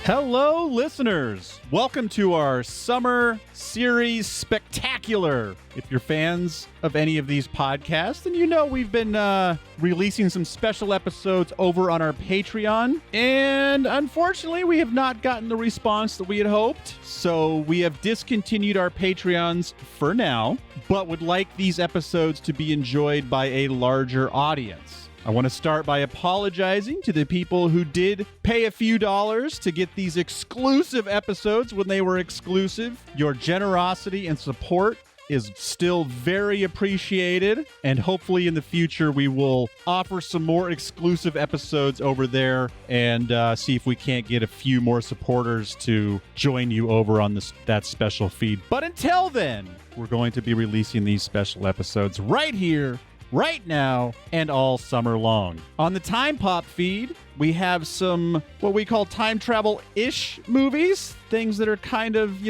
Hello, listeners. Welcome to our summer series spectacular. If you're fans of any of these podcasts, then you know we've been releasing some special episodes over on our Patreon. And unfortunately, we have not gotten the response that we had hoped. So we have discontinued our Patreons for now, but would like these episodes to be enjoyed by a larger audience. I want to start by apologizing to the people who did pay a few dollars to get these exclusive episodes when they were exclusive. Your generosity and support is still very appreciated, and hopefully in the future we will offer some more exclusive episodes over there and see if we can't get a few more supporters to join you over on that special feed. But until then, we're going to be releasing these special episodes right here, right now, and all summer long. On the Time Pop feed, we have some what we call time travel-ish movies, things that are kind of,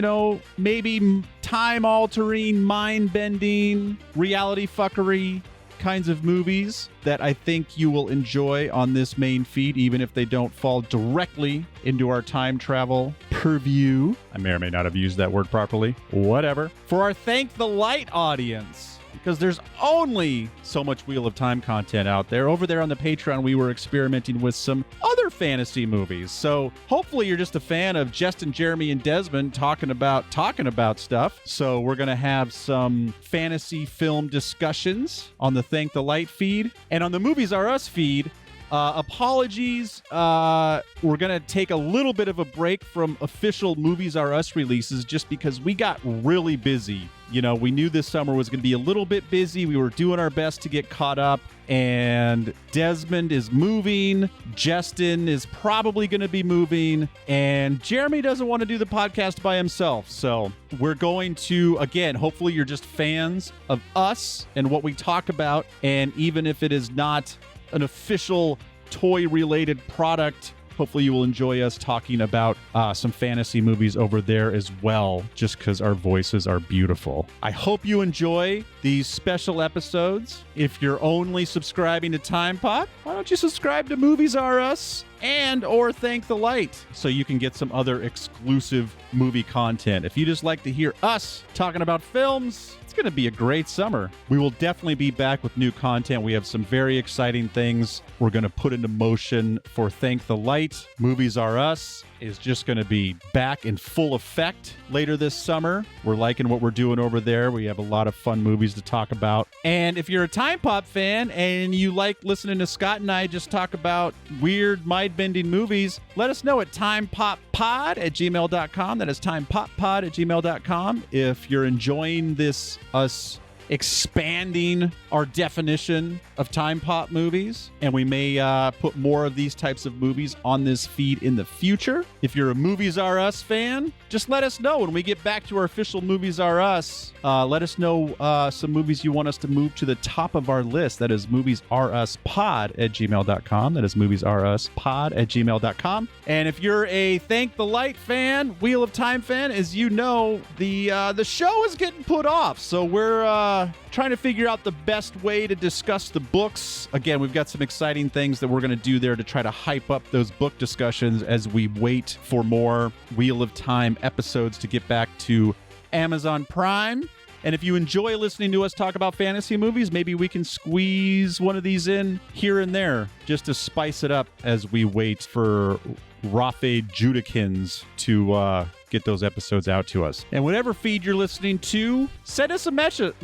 maybe time-altering, mind-bending, reality fuckery kinds of movies that I think you will enjoy on this main feed, even if they don't fall directly into our time travel purview. I may or may not have used that word properly. Whatever. For our Thank the Light audience, because there's only so much Wheel of Time content out there. Over there on the Patreon, we were experimenting with some other fantasy movies. So hopefully you're just a fan of Justin, Jeremy, and Desmond talking about stuff. So we're going to have some fantasy film discussions on the Thank the Light feed. And on the Movies Are Us feed, apologies. We're going to take a little bit of a break from official Movies Are Us releases just because we got really busy. We knew this summer was going to be a little bit busy. We were doing our best to get caught up, and Desmond is moving. Justin is probably going to be moving, and Jeremy doesn't want to do the podcast by himself. So we're going to, again, hopefully you're just fans of us and what we talk about. And even if it is not an official toy-related product, hopefully you will enjoy us talking about some fantasy movies over there as well, just because our voices are beautiful. I hope you enjoy these special episodes. If you're only subscribing to Time Pop, why don't you subscribe to Movies Are Us and or Thank the Light so you can get some other exclusive movie content. If you just like to hear us talking about films, it's going to be a great summer. We will definitely be back with new content. We have some very exciting things we're going to put into motion for Thank the Light. Movies Are Us is just going to be back in full effect later this summer. We're liking what we're doing over there. We have a lot of fun movies to talk about. And if you're a Time Pop fan and you like listening to Scott and I just talk about weird, mind-bending movies, let us know at timepoppod@gmail.com. That is timepoppod@gmail.com. If you're enjoying this, us expanding our definition of time pop movies, and we may put more of these types of movies on this feed in the future. If you're a Movies Are Us fan, just let us know when we get back to our official Movies Are Us. Let us know some movies you want us to move to the top of our list. That is moviesruspod@gmail.com. That is moviesruspod@gmail.com. And if you're a Thank the Light fan, Wheel of Time fan, as you know, the show is getting put off. So we're trying to figure out the best way to discuss the books. Again, we've got some exciting things that we're going to do there to try to hype up those book discussions as we wait for more Wheel of Time episodes to get back to Amazon Prime. And if you enjoy listening to us talk about fantasy movies, maybe we can squeeze one of these in here and there just to spice it up as we wait for Rafe Judikins to get those episodes out to us. And whatever feed you're listening to, send us a message.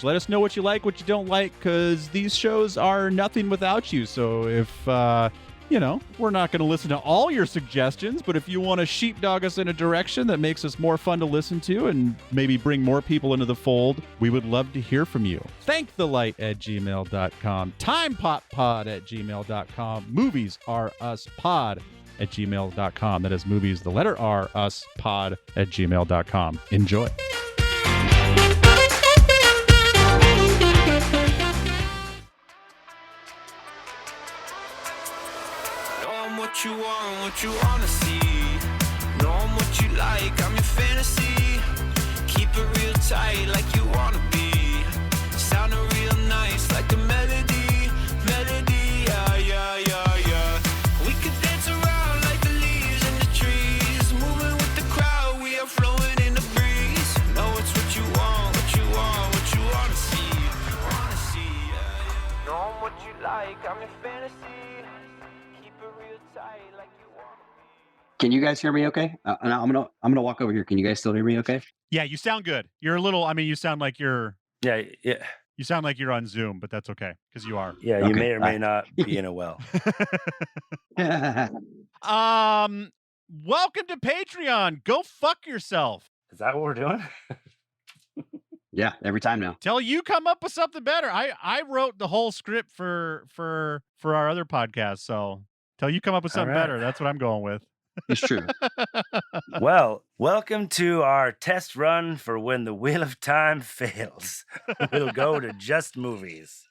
Let us know what you like, what you don't like, because these shows are nothing without you. So if, we're not going to listen to all your suggestions, but if you want to sheepdog us in a direction that makes us more fun to listen to and maybe bring more people into the fold, we would love to hear from you. thankthelight@gmail.com, timepoppod@gmail.com, moviesruspod@gmail.com. That is movies, the letter R, us, pod @gmail.com. Enjoy. What you want, what you wanna see. Know I'm what you like, I'm your fantasy. Keep it real tight like you wanna be. Sounding real nice like a melody, yeah, yeah, yeah, yeah. We could dance around like the leaves in the trees. what you like, I'm your fantasy. Keep it real tight like you wanna be. Can you guys hear me okay? And I'm gonna walk over here. Can you guys still hear me okay? Yeah, you sound good. You're a little. I mean, you sound like you're. Yeah. You sound like you're on Zoom, but that's okay because you are. Yeah, you Okay, may or may bye. not be in a well. Welcome to Patreon. Go fuck yourself. Is that what we're doing? Yeah, every time now. Till you come up with something better. I wrote the whole script for our other podcast, so till you come up with something right. better, that's what I'm going with. It's true. Well, welcome to our test run for when the Wheel of Time fails. We'll go to just movies.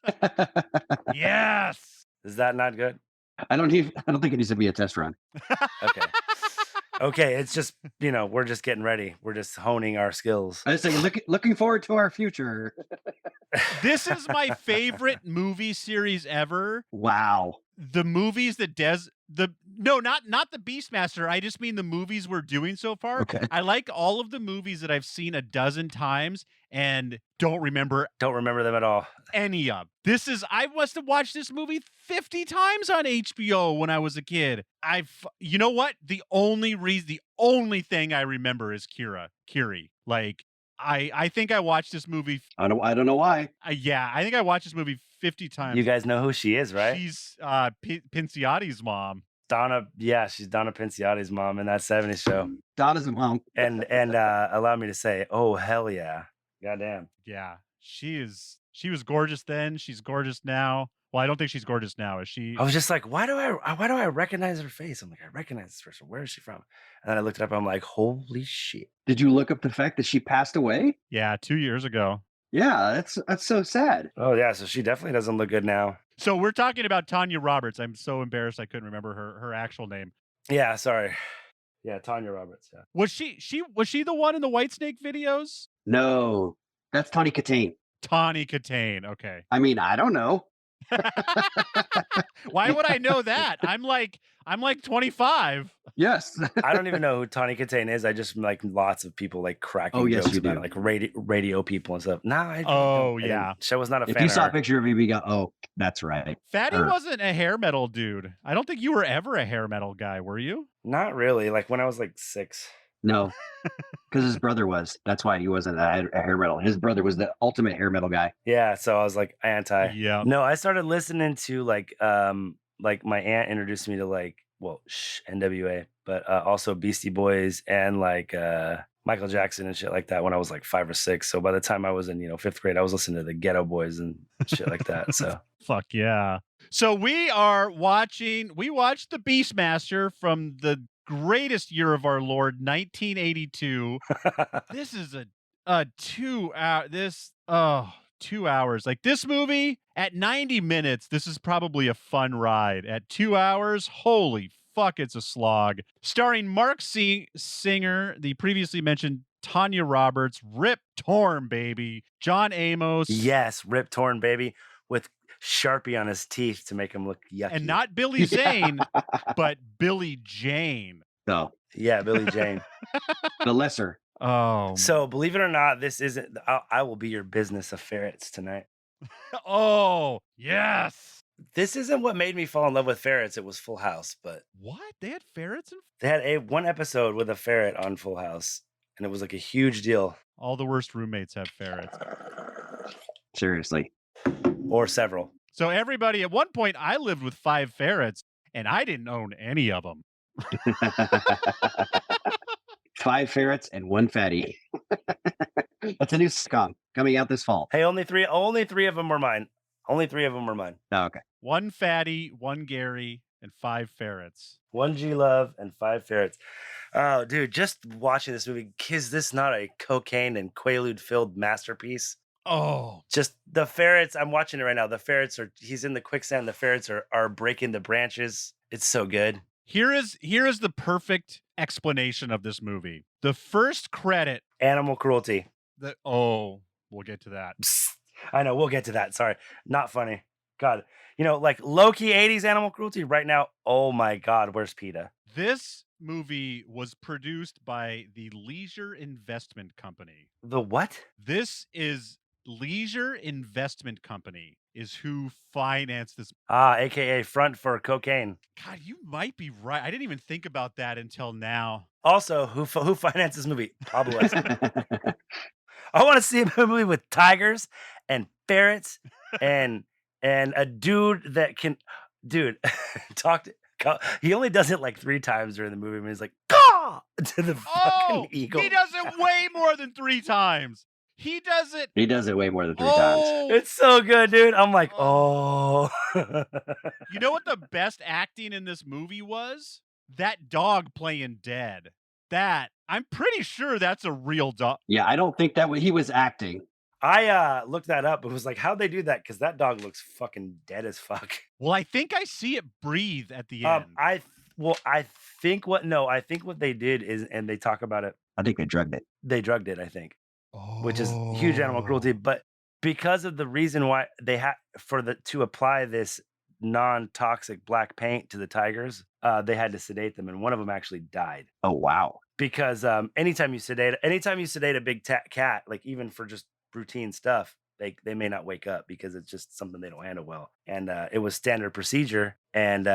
Yes. Is that not good? I don't think it needs to be a test run. Okay. Okay, it's just, we're just getting ready. We're just honing our skills. I was saying, looking forward to our future. This is my favorite movie series ever. Wow. The movies that not the Beastmaster. I just mean the movies we're doing so far. Okay. I like all of the movies that I've seen a dozen times and don't remember them at all. any of. I must have watched this movie 50 times on HBO when I was a kid. You know what? The only thing I remember is Kiri. Like, I think I watched this movie. I don't know why. Yeah, I think I watched this movie 50 times. You guys know who she is, right? She's Pinciotti's mom. Donna, yeah, she's Donna Pinciotti's mom in that 70s show. Donna's mom. And allow me to say, oh, hell yeah. Goddamn. Yeah, she was gorgeous then. She's gorgeous now. Well, I don't think she's gorgeous now. Is she? I was just like, why do I recognize her face? I'm like, I recognize this person. Where is she from? And then I looked it up. I'm like, holy shit. Did you look up the fact that she passed away? Yeah, 2 years ago. Yeah, that's so sad. Oh yeah, so she definitely doesn't look good now. So we're talking about Tanya Roberts. I'm so embarrassed I couldn't remember her actual name. Yeah, sorry. Yeah, Tanya Roberts. Yeah. Was she the one in the Whitesnake videos? No, that's Tawny Katane. Tawny Katane. Okay. I mean, I don't know. Why would I know that? I'm like 25. Yes. I don't even know who Tawny Katane is. I just like lots of people like cracking yes, jokes you about do. it, like radio people and stuff. Nah, I Yeah. She was not a fan. If you of saw her. a picture of you, we go, oh, that's right. Fatty Her. wasn't a hair metal dude. I don't think you were ever a hair metal guy, were you? Not really. Like when I was like 6. No, because his brother was. That's why he wasn't a hair metal. His brother was the ultimate hair metal guy. Yeah, so I was like anti. Yeah. No, I started listening to like my aunt introduced me to like NWA, but also Beastie Boys and like Michael Jackson and shit like that when I was like 5 or 6. So by the time I was in 5th grade, I was listening to the Ghetto Boys and shit like that. So Fuck yeah. So we watched the Beastmaster from the greatest year of our Lord, 1982. This is a 2 hour 2 hours. Like this movie at 90 minutes, this is probably a fun ride. At 2 hours, holy fuck, it's a slog. Starring Mark Singer, the previously mentioned Tanya Roberts, Rip Torn, baby, John Amos. yes, Rip Torn, baby, with Sharpie on his teeth to make him look yucky. And not Billy Zane, but Billy Jane. So Yeah, Billy Jane. the lesser. Oh. So believe it or not, this isn't. I will be your business of ferrets tonight. Oh, yes. This isn't what made me fall in love with ferrets. It was Full House, but What? They had ferrets in they had one episode with a ferret on Full House, and it was like a huge deal, all the worst roommates have ferrets. Seriously. or several. So everybody, at one point, I lived with 5 ferrets, and I didn't own any of them. 5 ferrets and 1 fatty. That's a new sitcom coming out this fall. Hey, only three of them were mine. Only 3 of them were mine. Oh, okay. 1 fatty, 1 Gary, and 5 ferrets. 1 G Love and 5 ferrets. Oh, dude, just watching this movie, is this not a cocaine and quaalude-filled masterpiece? Oh, Just the ferrets, I'm watching it right now. The ferrets he's in the quicksand. The ferrets are breaking the branches. It's so good. here is the perfect explanation of this movie. The first credit. Animal cruelty. We'll get to that. Psst. I know, we'll get to that. Sorry. Not funny. God. Like low-key 80s animal cruelty right now. Oh my God, where's PETA? This movie was produced by the Leisure Investment Company. The what? This is Leisure Investment Company. is who financed this. AKA front for cocaine. God, you might be right. I didn't even think about that until now. Also, who financed this movie? Pablo Escobar. I want to see a movie with tigers and ferrets and a dude that can, he only does it like 3 times during the movie. And he's like, caw, to the fucking eagle. He does it way more than 3 times. He does it. He does it way more than 3 times. It's so good, dude. I'm like, oh. You know what the best acting in this movie was? That dog playing dead. That, I'm pretty sure that's a real dog. Yeah, I don't think that he was acting. I looked that up. It was like, how'd they do that? Because that dog looks fucking dead as fuck. Well, I think I see it breathe at the end. I think what they did is, and they talk about it. I think they drugged it. They drugged it, I think, which is huge animal cruelty. But because of the reason why they had to apply this non-toxic black paint to the tigers, they had to sedate them, and one of them actually died. Oh wow! Because anytime you sedate a big cat, like even for just routine stuff, they may not wake up because it's just something they don't handle well. And it was standard procedure, and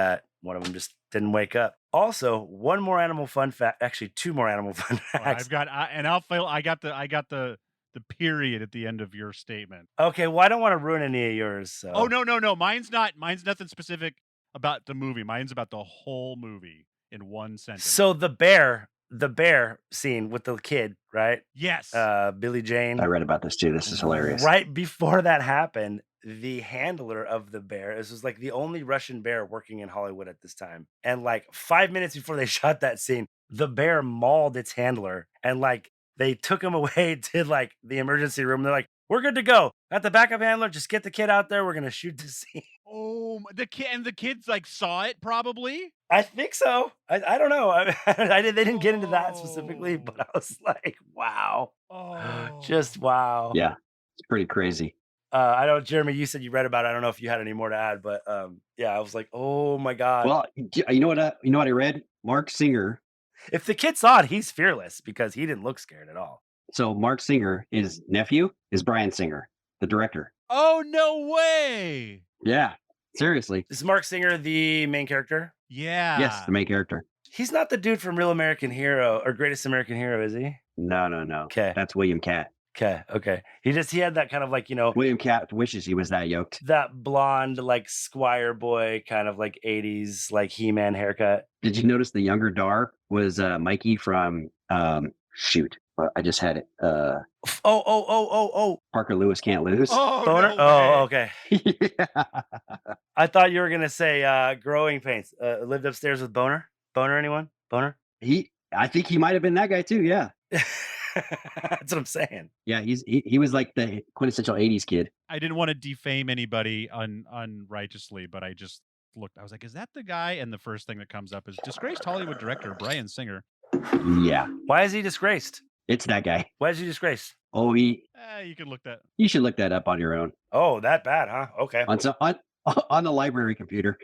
one of them just didn't wake up. Also, one more animal fun fact. Actually, 2 more animal fun facts. I got the period at the end of your statement. Okay, well, I don't want to ruin any of yours. So. Oh no, mine's nothing specific about the movie. Mine's about the whole movie in one sentence. So the bear scene with the kid, right? Yes. Billy Jane. I read about this too. This is hilarious. Right before that happened, the handler of the bear, this was like the only Russian bear working in Hollywood at this time. And like 5 minutes before they shot that scene, the bear mauled its handler, and like they took him away to like the emergency room. They're like, we're good to go. Got the backup handler. Just get the kid out there. We're going to shoot the scene. Oh, the kids like saw it probably. I think so. I don't know. They didn't get into that specifically, but I was like, wow. Just wow. Yeah, it's pretty crazy. I know, Jeremy, you said you read about it. I don't know if you had any more to add, but yeah, I was like, oh my God. Well, you know what I read? Mark Singer. If the kid saw it, he's fearless because he didn't look scared at all. So Mark Singer, his nephew, is Bryan Singer, the director. Oh, no way. Yeah, seriously. Is Mark Singer the main character? Yeah. Yes, the main character. He's not the dude from Real American Hero or Greatest American Hero, is he? No. Okay. That's William Catt. Okay. He had that kind of like, William Catt wishes he was that yoked. That blonde, like Squire boy, kind of like 80s, like He-Man haircut. Did you notice the younger Dar was Mikey from, shoot, I just had it. Parker Lewis Can't Lose. Oh, Boner? No okay. Yeah. I thought you were going to say Growing Pains. Lived upstairs with Boner? Boner, anyone? Boner? I think he might have been that guy too, yeah. That's what I'm saying. Yeah, he was like the quintessential 80s kid. I didn't want to defame anybody unrighteously, but I just looked. I was like, is that the guy? And the first thing that comes up is disgraced Hollywood director Bryan Singer. Yeah. Why is he disgraced? It's that guy. Why is he disgraced? Oh, You can look that. you should look that up on your own. Oh, that bad, huh? Okay. On the library computer.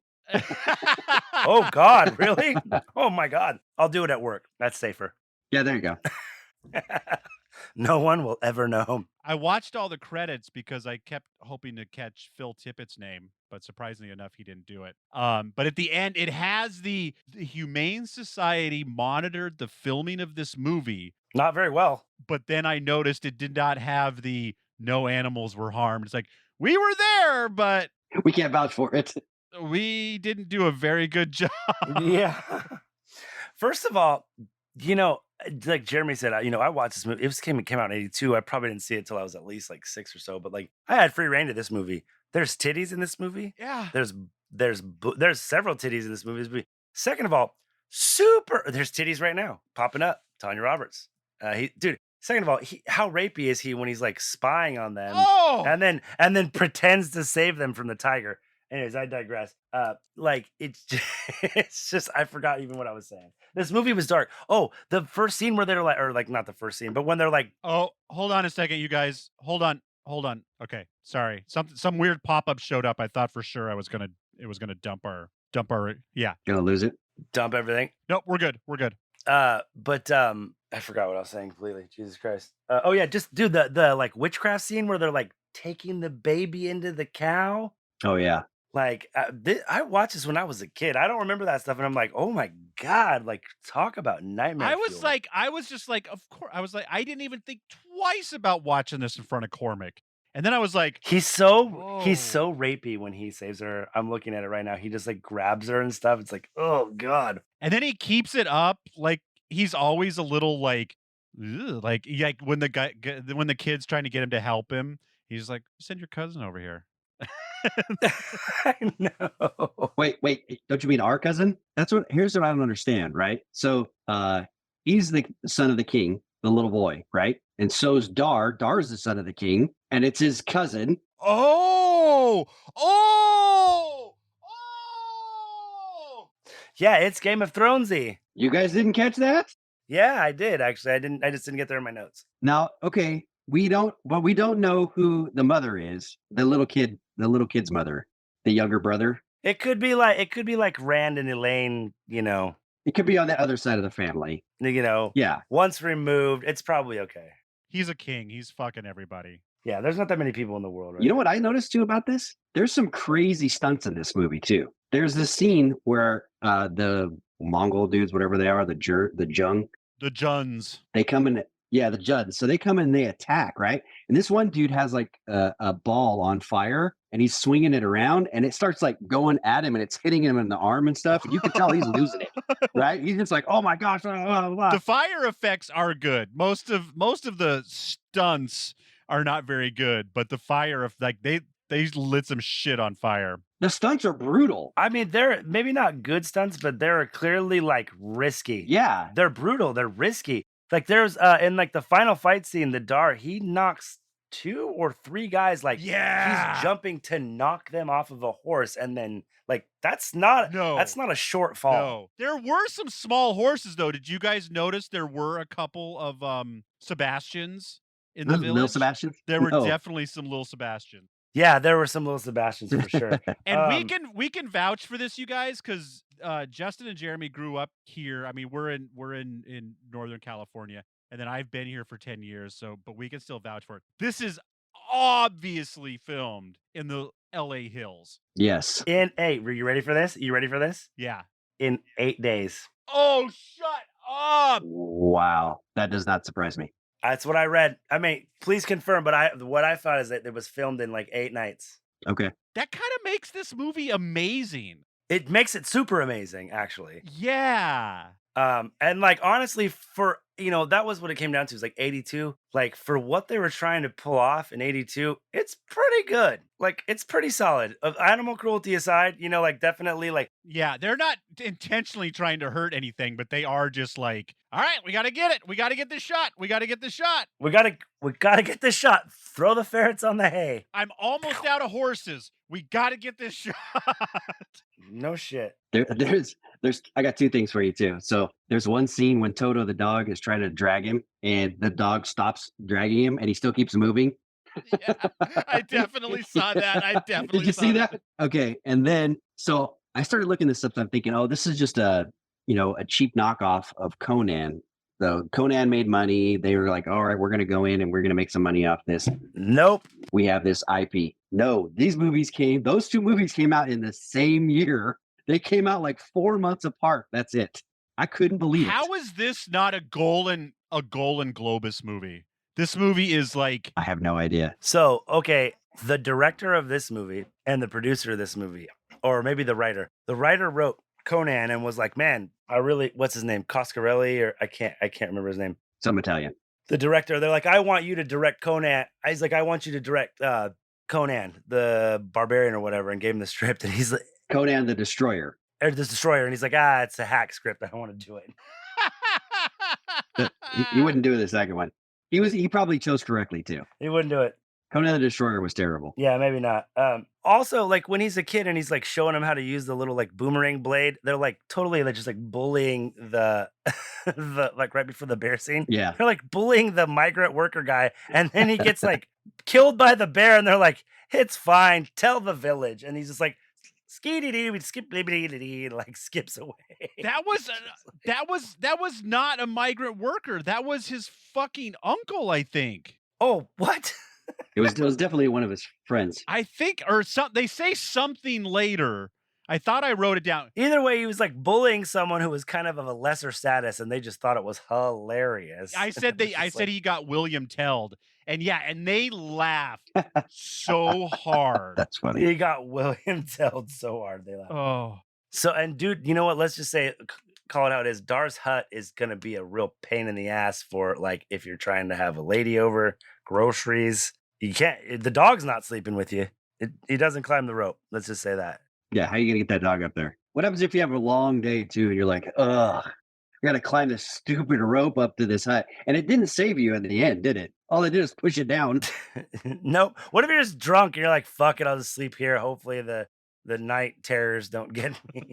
Oh, God, really? Oh, my God. I'll do it at work. That's safer. Yeah, there you go. No one will ever know. I watched all the credits because I kept hoping to catch Phil Tippett's name, but surprisingly enough, he didn't do it. But at the end, it has the Humane Society monitored the filming of this movie. Not very well. But then I noticed it did not have the no animals were harmed. It's like, we were there, but We can't vouch for it. we didn't do a very good job. Yeah. First of all, like Jeremy said, I watched this movie. It came out in 82. I probably didn't see it till I was at least like 6 or so. But like, I had free reign to this movie. There's titties in this movie. Yeah. There's several titties in this movie. Second of all, there's titties right now popping up. Tanya Roberts. Second of all, how rapey is he when he's like spying on them and then pretends to save them from the tiger? Anyways, I digress. It's just I forgot even what I was saying. This movie was dark. Oh, the first scene where they're like, or like not the first scene, but when they're like, oh, hold on a second, you guys. Hold on. Okay, sorry. Some weird pop-up showed up. I thought for sure it was gonna dump our yeah. Gonna lose it. Dump everything. Nope, we're good. But I forgot what I was saying completely. Jesus Christ. Oh yeah, just do the like witchcraft scene where they're like taking the baby into the cow. Oh yeah. Like I watched this when I was a kid. I don't remember that stuff, and I'm like, oh my god! Like, talk about nightmare. I was fuel. just like, of course. I was like, I didn't even think twice about watching this in front of Cormac. And then I was like, he's so whoa. rapey when he saves her. I'm looking at it right now. He just like grabs her and stuff. It's like, oh god. And then he keeps it up. Like, he's always a little like, ugh, like when the kid's trying to get him to help him, he's like, send your cousin over here. I know. Wait, don't you mean our cousin? Here's what I don't understand, right? So he's the son of the king, the little boy, right? And so's Dar. Dar's the son of the king, and it's his cousin. Oh. Yeah, it's Game of Thronesy. You guys didn't catch that? Yeah, I did actually. I just didn't get there in my notes. Now, okay, we don't know who the mother is. The little kid's mother, the younger brother. It could be like Rand and Elaine, you know. It could be on the other side of the family. You know. Yeah. Once removed, it's probably okay. He's a king. He's fucking everybody. Yeah, there's not that many people in the world, right? You know what I noticed too about this? There's some crazy stunts in this movie too. There's this scene where the Mongol dudes, whatever they are, the Juns, they come in. Yeah, the Juds. So they come in, they attack, right? And this one dude has like a ball on fire, and he's swinging it around, and it starts like going at him, and it's hitting him in the arm and stuff. And you can tell he's losing it, right? He's just like, "Oh my gosh!" Blah, blah, blah. The fire effects are good. Most of the stunts are not very good, but the fire like they lit some shit on fire. The stunts are brutal. I mean, they're maybe not good stunts, but they're clearly like risky. Yeah, they're brutal. They're risky. Like there's in like the final fight scene, the Dar, he knocks 2 or 3 guys. Like, he's jumping to knock them off of a horse, and then like that's not a short fall. No, there were some small horses though. Did you guys notice there were a couple of Sebastians in the village? Little Sebastians? There were definitely some little Sebastians. Yeah, there were some little Sebastians for sure. And we can vouch for this, you guys, because Justin and Jeremy grew up here. I mean, we're in Northern California, and then I've been here for 10 years. So, but we can still vouch for it. This is obviously filmed in the LA hills. Yes. Were you ready for this? You ready for this? Yeah. In 8 days. Oh, shut up! Wow, that does not surprise me. That's what I read. I mean, please confirm, but what I thought is that it was filmed in like 8 nights. Okay. That kind of makes this movie amazing. It makes it super amazing, actually. Yeah. And like honestly, for that was what it came down to. It was like 82. Like for what they were trying to pull off in 82, it's pretty good. Like it's pretty solid. Animal cruelty aside, like definitely like. Yeah, they're not intentionally trying to hurt anything, but they are just like, all right, we gotta get it. We gotta get this shot. We gotta get this shot. We gotta get this shot. Throw the ferrets on the hay. I'm almost out of horses. We gotta get this shot. No shit. There's I got 2 things for you too. So there's one scene when Toto the dog is trying to drag him, and the dog stops dragging him, and he still keeps moving. Yeah, I definitely saw that. Did you see that? Okay, and then so I started looking this up. And I'm thinking, oh, this is just a cheap knockoff of Conan. So Conan made money. They were like, all right, we're going to go in and we're going to make some money off this. Nope. We have this IP. No, those 2 movies came out in the same year. They came out like 4 months apart. That's it. I couldn't believe it. How is this not a Golan Globus movie? This movie is like... I have no idea. So, okay, the director of this movie and the producer of this movie, or maybe the writer wrote Conan and was like, man, what's his name? Coscarelli, or I can't remember his name. Some Italian. The director, they're like, I want you to direct Conan. He's like, I want you to direct Conan, the barbarian or whatever, and gave him the script. And he's like, Conan the Destroyer. Or the Destroyer. And he's like, it's a hack script. I don't want to do it. He wouldn't do the second one. He probably chose correctly too. He wouldn't do it. Conan the Destroyer was terrible. Yeah, maybe not. Also, like when he's a kid and he's like showing him how to use the little like boomerang blade, they're like totally like just like bullying the like right before the bear scene. Yeah. They're like bullying the migrant worker guy, and then he gets like killed by the bear, and they're like, it's fine, tell the village. And he's just like skip like skips away. That was not a migrant worker. That was his fucking uncle, I think. Oh, what? It was definitely one of his friends. I think, they say something later. I thought I wrote it down. Either way, he was like bullying someone who was kind of a lesser status, and they just thought it was hilarious. I said he got William Telled, and they laughed so hard. That's funny. He got William Telled so hard they laughed. Oh, so and dude, you know what? Let's just say, call it out is Dar's hut is gonna be a real pain in the ass for like if you're trying to have a lady over, groceries. You can't. The dog's not sleeping with you. He doesn't climb the rope. Let's just say that. Yeah, how are you gonna get that dog up there? What happens if you have a long day too, and you're like, ugh, I gotta climb this stupid rope up to this hut? And it didn't save you in the end, did it? All it did is push it down. Nope. What if you're just drunk and you're like, fuck it, I'll just sleep here. Hopefully the night terrors don't get me.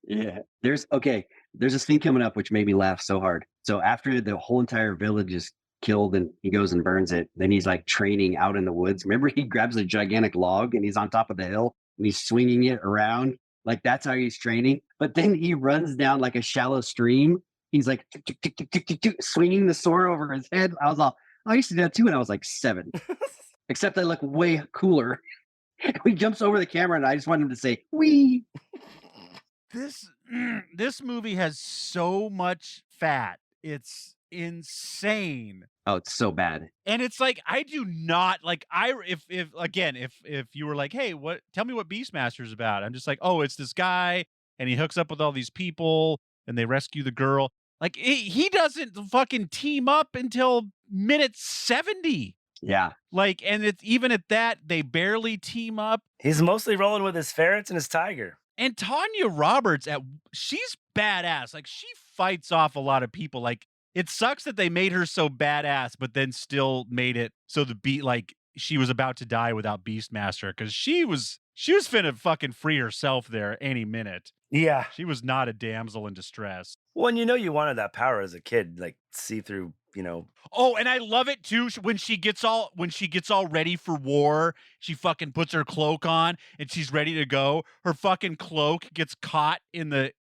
Yeah. There's a scene coming up which made me laugh so hard. So after the whole entire village is killed and he goes and burns it, then he's like training out in the woods. Remember, he grabs a gigantic log and he's on top of the hill and he's swinging it around. Like that's how he's training. But then he runs down like a shallow stream. He's like tick, tick, tick, tick, tick, tick, swinging the sword over his head. I was all, I used to do that too when I was like 7. Except I look way cooler. He jumps over the camera and I just want him to say, wee. This movie has so much fat. It's insane. Oh, it's so bad. And it's like, I do not like, if you were like, hey, tell me what Beastmaster is about. I'm just like, oh, it's this guy and he hooks up with all these people and they rescue the girl. Like he doesn't fucking team up until minute 70. Yeah. Like, and it's even at that, they barely team up. He's mostly rolling with his ferrets and his tiger. And Tanya Roberts, she's badass. Like, she fights off a lot of people. Like, it sucks that they made her so badass, but then still made it so she was about to die without Beastmaster, because she was finna fucking free herself there any minute. Yeah. She was not a damsel in distress. Well, and you wanted that power as a kid, like see through, Oh, and I love it too when she gets all ready for war. She fucking puts her cloak on and she's ready to go. Her fucking cloak gets caught in the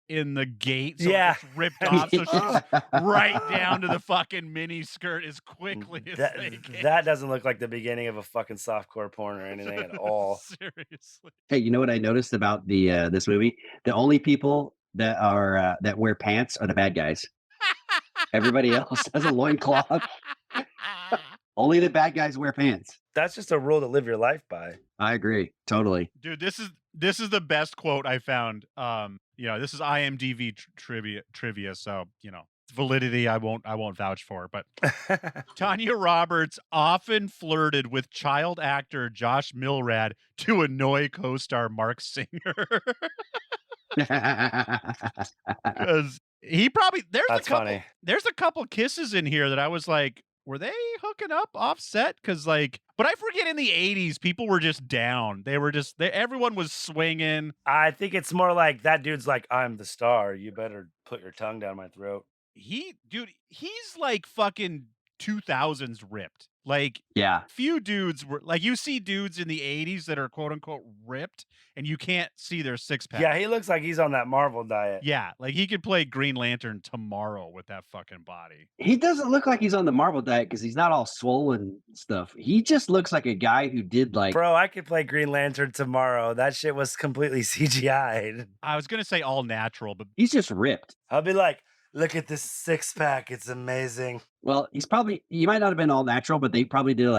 gate, so yeah, it's ripped off. So she's right down to the fucking mini skirt as quickly as they can. That doesn't look like the beginning of a fucking softcore porn or anything at all. Seriously. Hey, you know what I noticed about the this movie? The only people that are that wear pants are the bad guys. Everybody else has a loincloth. Only the bad guys wear pants. That's just a rule to live your life by. I agree. Totally. Dude, this is the best quote I found. This is IMDb trivia, so, validity I won't vouch for, but Tanya Roberts often flirted with child actor Josh Milrad to annoy co-star Mark Singer. Because he probably there's a couple kisses in here that I was like, were they hooking up offset? Because but I forget in the 80s people were just down. They were just everyone was swinging. I think it's more like that dude's like, I'm the star. You better put your tongue down my throat. He's like fucking 2000s ripped. Like, yeah, few dudes were like, you see dudes in the 80s that are quote unquote ripped and you can't see their six pack. Yeah, he looks like he's on that Marvel diet. Yeah, like he could play Green Lantern tomorrow with that fucking body. He doesn't look like he's on the Marvel diet because he's not all swollen stuff. He just looks like a guy who did Bro, I could play Green Lantern tomorrow. That shit was completely CGI'd. I was going to say all natural, but he's just ripped. I'll be like, look at this six pack. It's amazing. Well, he might not have been all natural, but they probably did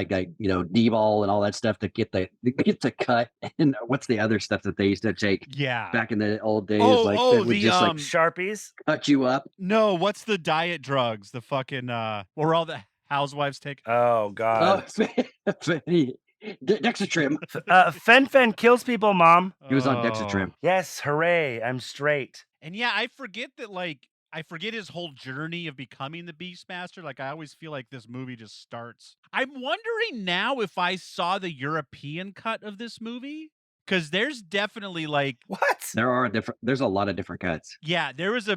D-ball and all that stuff to get the cut. And what's the other stuff that they used to take? Yeah, back in the old days, Sharpies cut you up. No, what's the diet drugs? The fucking where all the housewives take? Oh God. Dexatrim. Fen kills people, Mom. He was on Dexatrim. Yes, hooray! I'm straight. And yeah, I forget that I forget his whole journey of becoming the Beastmaster. Like, I always feel like this movie just starts. I'm wondering now if I saw the European cut of this movie, because there's definitely what? There's a lot of different cuts. Yeah, there was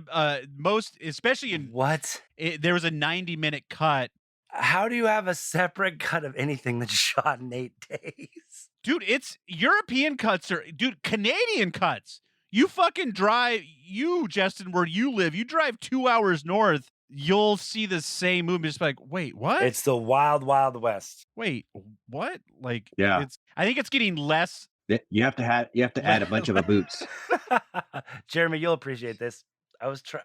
especially in what? There was a 90-minute cut. How do you have a separate cut of anything that's shot in 8 days? Dude, it's European cuts Canadian cuts. You fucking drive, Justin, where you live, you drive 2 hours north you'll see the same movie, just like, wait, what? It's the Wild Wild West. Wait, what? Like, Yeah. I think it's getting less. You have to add a bunch of boots. Jeremy, you'll appreciate this. I was trying.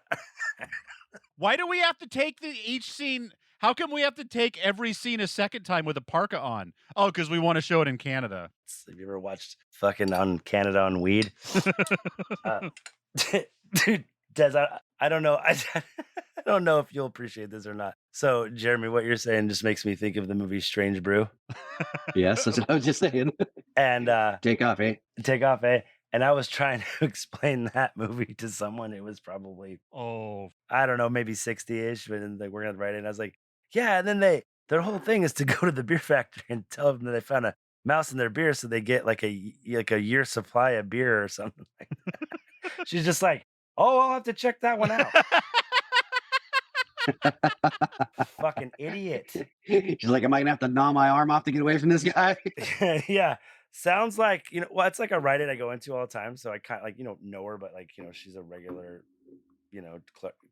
Why do we have to take each scene? How come we have to take every scene a second time with a parka on? Oh, because we want to show it in Canada. Have you ever watched fucking on Canada on Weed? Dude, Des, I don't know. I don't know if you'll appreciate this or not. So, Jeremy, what you're saying just makes me think of the movie Strange Brew. Yes, that's what I was just saying. And Take off, eh? Take off, eh? And I was trying to explain that movie to someone. It was probably, I don't know, maybe 60-ish. But then we're gonna write it. And I was like, yeah. And then their whole thing is to go to the beer factory and tell them that they found a mouse in their beer, so they get like a year supply of beer or something like that. She's just like, oh, I'll have to check that one out. Fucking idiot. She's like, am I gonna have to gnaw my arm off to get away from this guy? Yeah. Sounds like, well, it's like a Rite Aid I go into all the time. So I kind of like, know her, but like, she's a regular,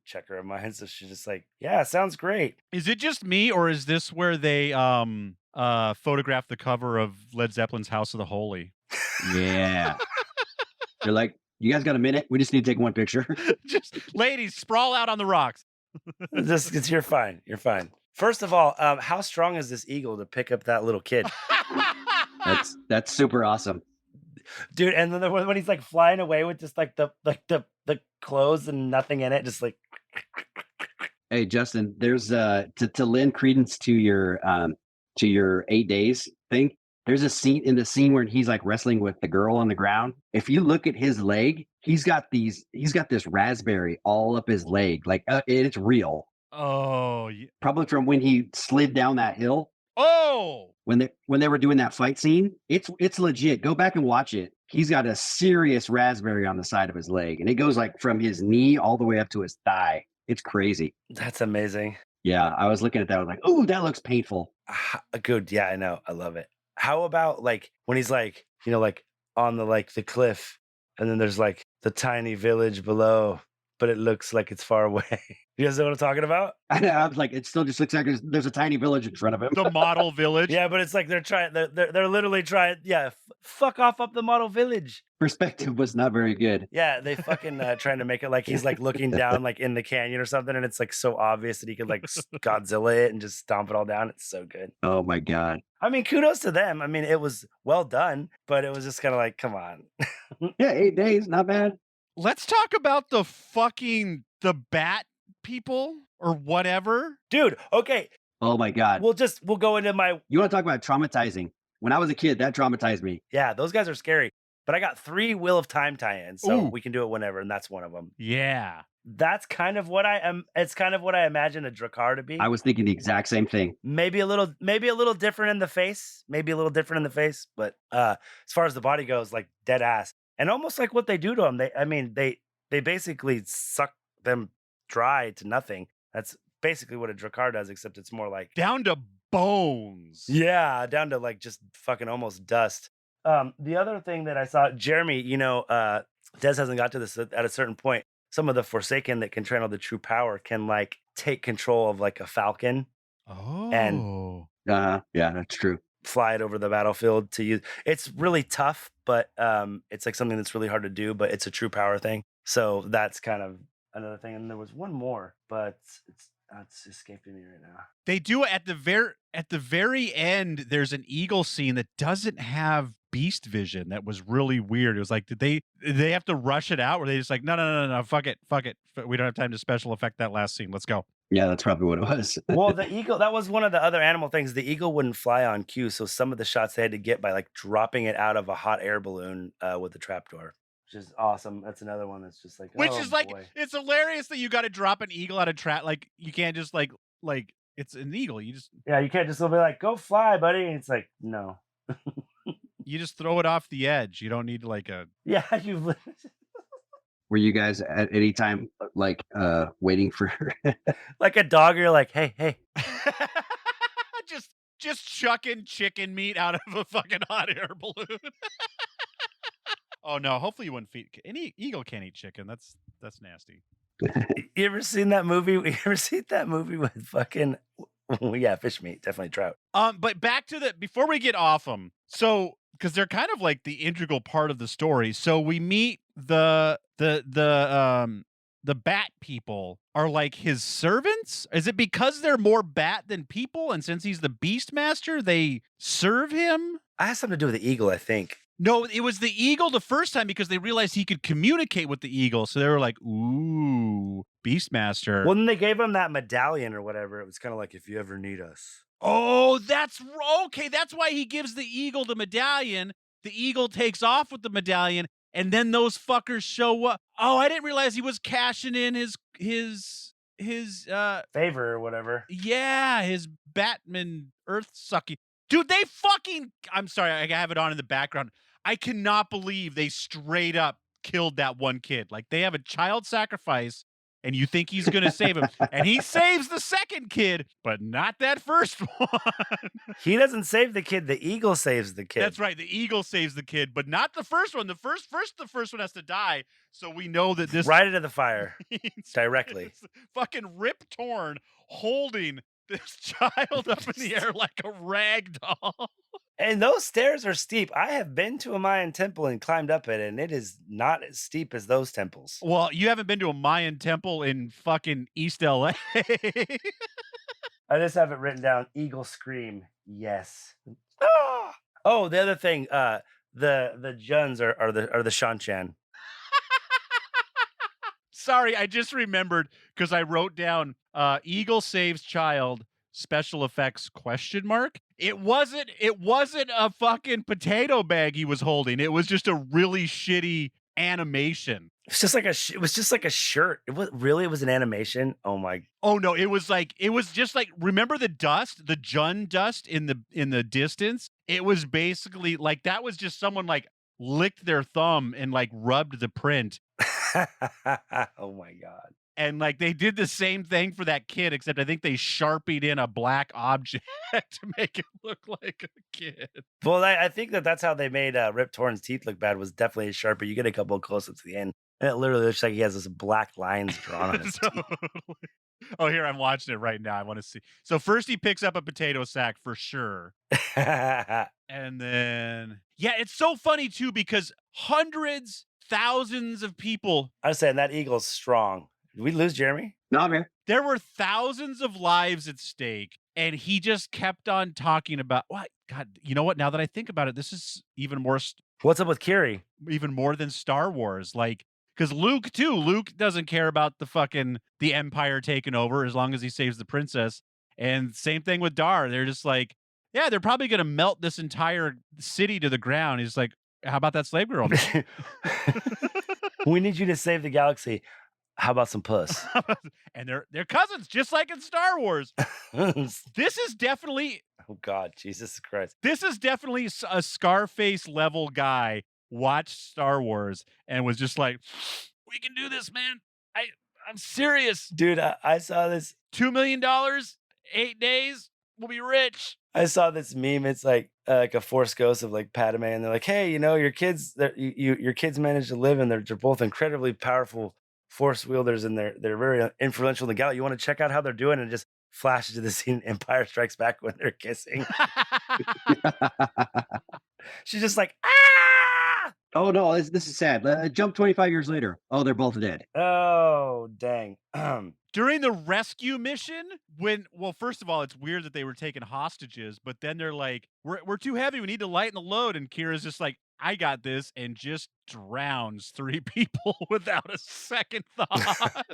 checker of mine. So she's just like, yeah, sounds great. Is it just me, or is this where they photographed the cover of Led Zeppelin's House of the Holy? Yeah. They're like, you guys got a minute? We just need to take one picture. Just ladies, sprawl out on the rocks. You're fine. You're fine. First of all, how strong is this eagle to pick up that little kid? That's super awesome, dude. And then when he's like flying away with just like the clothes and nothing in it, just like. Hey, Justin, there's to lend credence to your 8 days thing. There's a scene where he's like wrestling with the girl on the ground. If you look at his leg, he's got this raspberry all up his leg. Like it's real. Oh, yeah. Probably from when he slid down that hill. Oh, when they were doing that fight scene, it's legit. Go back and watch it. He's got a serious raspberry on the side of his leg, and it goes like from his knee all the way up to his thigh. It's crazy. That's amazing. Yeah, I was looking at that. I was like, "Ooh, that looks painful." Good. Yeah, I know. I love it. How about like when he's like, like on the cliff, and then there's like the tiny village below, but it looks like it's far away. You guys know what I'm talking about? I know. I was like, it still just looks like there's a tiny village in front of him. The model village. Yeah, but it's like they're literally trying. Yeah, fuck off up the model village. Perspective was not very good. Yeah, they fucking trying to make it like he's like looking down like in the canyon or something, and it's like so obvious that he could like Godzilla it and just stomp it all down. It's so good. Oh my god. I mean, kudos to them. I mean, it was well done, but it was just kind of like, come on. Yeah, 8 days, not bad. Let's talk about the bat people or whatever. Dude, okay. Oh my god. We'll go into my. You want to talk about traumatizing? When I was a kid, that traumatized me. Yeah, those guys are scary. But I got 3 Wheel of Time tie-ins, so we can do it whenever, and that's one of them. Yeah. That's kind of what I am. It's kind of what I imagine a Drakkar to be. I was thinking the exact same thing. Maybe a little different in the face. But as far as the body goes, like dead ass. And almost like what they do to them. They basically suck them dry to nothing. That's basically what a Drakkar does, except it's more like down to bones. Yeah, down to like just fucking almost dust. The other thing that I saw, Jeremy, Des hasn't got to this at a certain point. Some of the Forsaken that can channel the true power can like take control of like a falcon. Oh. And yeah, that's true. Fly it over the battlefield to use. It's really tough, but it's like something that's really hard to do, but it's a true power thing. So that's kind of another thing. And there was one more, but it's escaping me right now. They do at the very end. There's an eagle scene that doesn't have beast vision. That was really weird. It was like, did they have to rush it out? Or they just like, no, fuck it. We don't have time to special effect that last scene. Let's go. Yeah, that's probably what it was. Well, the eagle, that was one of the other animal things. The eagle wouldn't fly on cue, so some of the shots they had to get by like dropping it out of a hot air balloon with the trapdoor. Which is awesome. That's another one that's just like, like, it's hilarious that you got to drop an eagle out of trap. Like, you can't just like it's an eagle. You can't just be like, go fly, buddy. And it's like, no. You just throw it off the edge. You don't need like a. Yeah, Were you guys at any time like waiting for like a dog? You're like, hey. just chucking chicken meat out of a fucking hot air balloon. Oh no! Hopefully you wouldn't feed any eagle. Can't eat chicken. That's nasty. You ever seen that movie? You ever seen that movie with fucking? Yeah, fish meat, definitely trout. But back to before we get off them, so because they're kind of like the integral part of the story. So we meet the bat people are like his servants. Is it because they're more bat than people, and since he's the Beastmaster, they serve him? It has something to do with the eagle, I think. No, it was the eagle the first time because they realized he could communicate with the eagle. So they were like, ooh, Beastmaster. Well, then they gave him that medallion or whatever. It was kind of like, if you ever need us. Oh, that's okay. That's why he gives the eagle the medallion. The eagle takes off with the medallion, and then those fuckers show up. Oh, I didn't realize he was cashing in his favor or whatever. Yeah, his Batman Earth sucking. Dude, they fucking, I'm sorry, I have it on in the background. I cannot believe they straight up killed that one kid. Like, they have a child sacrifice, and you think he's going to save him. And he saves the second kid, but not that first one. He doesn't save the kid. The eagle saves the kid. That's right. The eagle saves the kid, but not the first one. The first one has to die. So we know that this... Right into the fire. Directly. Fucking Rip Torn holding this child up in the air like a rag doll. And those stairs are steep. I have been to a Mayan temple and climbed up it, and it is not as steep as those temples. Well, you haven't been to a Mayan temple in fucking East LA. I just have it written down. Eagle scream. Yes. Ah! Oh, the other thing, the Juns are the Shanchan. Sorry, I just remembered because I wrote down Eagle saves child special effects ? It wasn't a fucking potato bag he was holding. It was just a really shitty animation. It's just like it was just like a shirt. It was an animation. Oh my. Oh no, it was just like, remember the dust, the Jun dust in the distance? It was basically like that was just someone like licked their thumb and like rubbed the print. Oh my God. And like they did the same thing for that kid, except I think they sharpied in a black object to make it look like a kid. Well, I think that's how they made Rip Torn's teeth look bad, was definitely a Sharpie. You get a couple of close-ups to the end, and it literally looks like he has this black lines drawn on his teeth. Oh, here, I'm watching it right now. I want to see. So first he picks up a potato sack for sure. And then, yeah, it's so funny too, because hundreds, thousands of people. I was saying that eagle's strong. Did we lose Jeremy? No, I'm here. There were thousands of lives at stake, and he just kept on talking about, what? God, you know what? Now that I think about it, this is even more. What's up with Kiri? Even more than Star Wars. Like, because Luke, too. Luke doesn't care about the Empire taking over as long as he saves the princess. And same thing with Dar. They're just like, yeah, they're probably going to melt this entire city to the ground. He's like, how about that slave girl? We need you to save the galaxy. How about some puss? And they're cousins, just like in Star Wars. This is definitely... Oh, God, Jesus Christ. This is definitely a Scarface level guy watched Star Wars and was just like, we can do this, man. I'm serious. Dude, I saw this. $2 million, 8 days, we'll be rich. I saw this meme. It's like a Force Ghost of like Padme, and they're like, hey, your kids, your kids managed to live, and they're both incredibly powerful Force wielders, and they're very influential in the galaxy. You want to check out how they're doing, and just flashes to the scene Empire Strikes Back when they're kissing. She's just like, ah! Oh no, this is sad. Jump 25 years later. Oh, they're both dead. Oh, dang. During the rescue mission, first of all, it's weird that they were taking hostages, but then they're like, we're too heavy, we need to lighten the load, and Kira's just like, I got this, and just drowns 3 people without a second thought.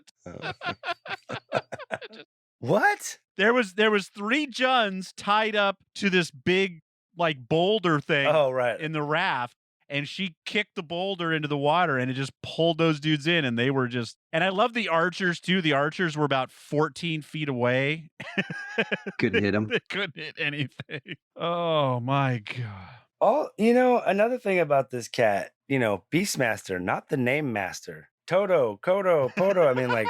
What? There was 3 Juns tied up to this big like boulder thing. Oh, right. In the raft, and she kicked the boulder into the water, and it just pulled those dudes in, and they were just... And I love the archers too. The archers were about 14 feet away. Couldn't hit them. They couldn't hit anything. Oh my God. Oh, another thing about this cat, Beastmaster, not the name master. Toto, Kodo, Poto. I mean, like,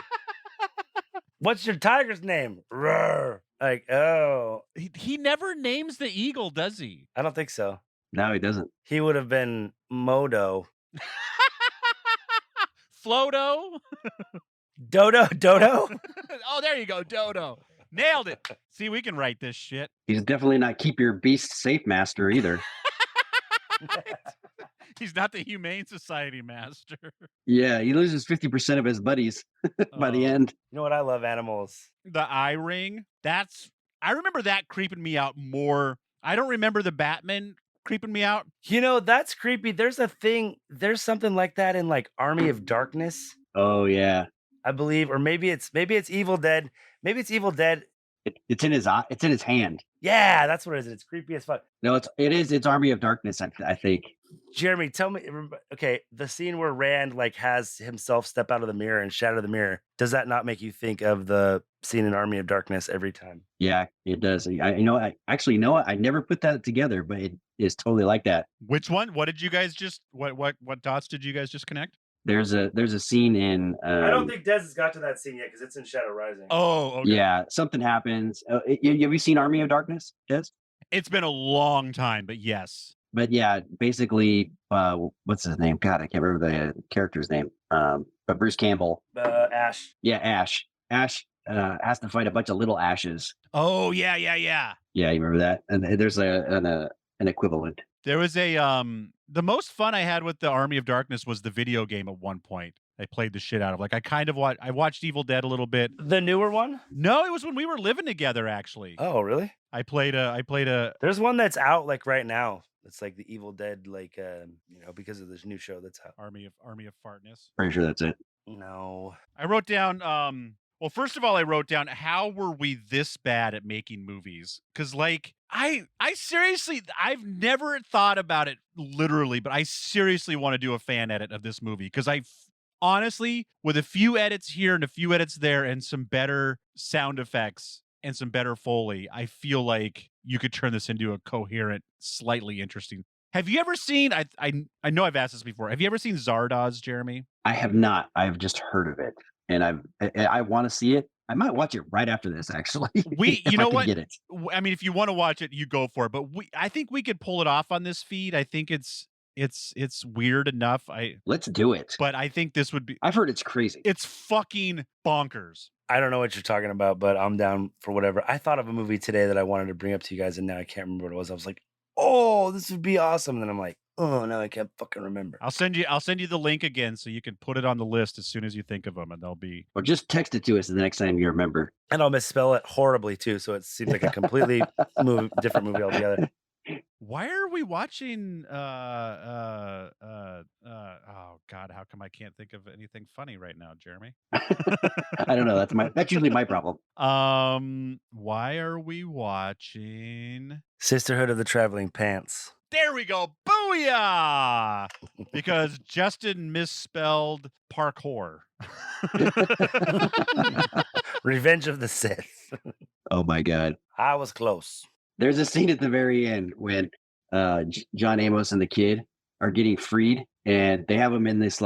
what's your tiger's name? Roar. Like, oh. He never names the eagle, does he? I don't think so. No, he doesn't. He would have been Modo. Flodo. Dodo? Oh, there you go, Dodo. Nailed it. See, we can write this shit. He's definitely not keep your beast safe master either. He's not the Humane Society master. Yeah, he loses 50% of his buddies by the end. You know what? I love animals. The eye ring. I remember that creeping me out more. I don't remember the Batman creeping me out. You know, that's creepy. There's something like that in like Army of Darkness. Oh yeah. I believe, or maybe it's Evil Dead. Maybe it's Evil Dead. It's in his eye. It's in his hand. Yeah, that's what it is. It's creepy as fuck. No, it's Army of Darkness. I think. Jeremy, tell me. Okay, the scene where Rand like has himself step out of the mirror and shatter the mirror. Does that not make you think of the scene in Army of Darkness every time? Yeah, it does. I actually know I never put that together, but it is totally like that. Which one? What did you guys just? What dots did you guys just connect? There's a scene in. I don't think Des has got to that scene yet because it's in Shadow Rising. Oh, okay. Yeah, something happens. Have you seen Army of Darkness, Des? It's been a long time, but yes. But yeah, basically, what's his name? God, I can't remember the character's name. But Bruce Campbell. Ash. Yeah, Ash. Ash has to fight a bunch of little Ashes. Oh yeah. Yeah, you remember that? And there's an equivalent. There was a the most fun I had with the Army of Darkness was the video game at one point. I played the shit out of. Like I watched Evil Dead a little bit. The newer one? No, it was when we were living together actually. Oh, really? I played a There's one that's out like right now. It's like the Evil Dead, like because of this new show that's out. Army of Fartness. Pretty sure that's it. No. I wrote down well, first of all, I wrote down how were we this bad at making movies? Because like I seriously, I've never thought about it literally, but I seriously want to do a fan edit of this movie because honestly, with a few edits here and a few edits there and some better sound effects and some better Foley, I feel like you could turn this into a coherent, slightly interesting. Have you ever seen, I know I've asked this before, have you ever seen Zardoz, Jeremy? I have not. I've just heard of it. And I want to see it. I might watch it right after this, actually. You know what? Get it. I mean, if you want to watch it, you go for it. But I think we could pull it off on this feed. I think it's weird enough. Let's do it. But I think this would be. I've heard it's crazy. It's fucking bonkers. I don't know what you're talking about, but I'm down for whatever. I thought of a movie today that I wanted to bring up to you guys, and now I can't remember what it was. I was like, oh, this would be awesome. And then I'm like, oh, no, I can't fucking remember. I'll send you the link again so you can put it on the list as soon as you think of them, and they'll be. Or just text it to us the next time you remember. And I'll misspell it horribly too, so it seems like a completely different movie altogether. Why are we watching oh God, how come I can't think of anything funny right now, Jeremy? I don't know. That's usually my problem. Why are we watching Sisterhood of the Traveling Pants? There we go. Booyah! Because Justin misspelled parkour. Revenge of the Sith. Oh my God. I was close. There's a scene at the very end when John Amos and the kid are getting freed, and they have them in this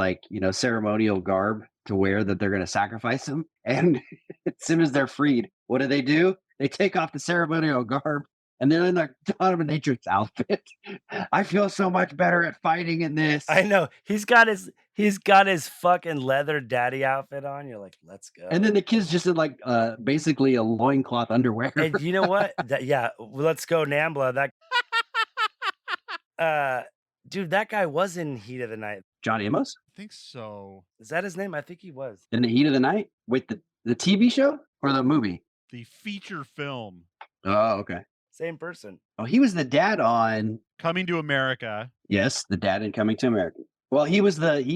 ceremonial garb to wear that they're going to sacrifice them. And as soon as they're freed, what do? They take off the ceremonial garb, and they're in their dominatrix outfit. I feel so much better at fighting in this. I know. He's got his fucking leather daddy outfit on. You're like, let's go. And then the kid's just in basically a loincloth underwear. And you know what? Let's go Nambla. That dude, that guy was in Heat of the Night. John Amos? I think so. Is that his name? I think he was. In the Heat of the Night? With the TV show or the movie? The feature film. Oh, okay. Same person. Oh, he was the dad on Coming to America. Yes, the dad in Coming to America. Well, he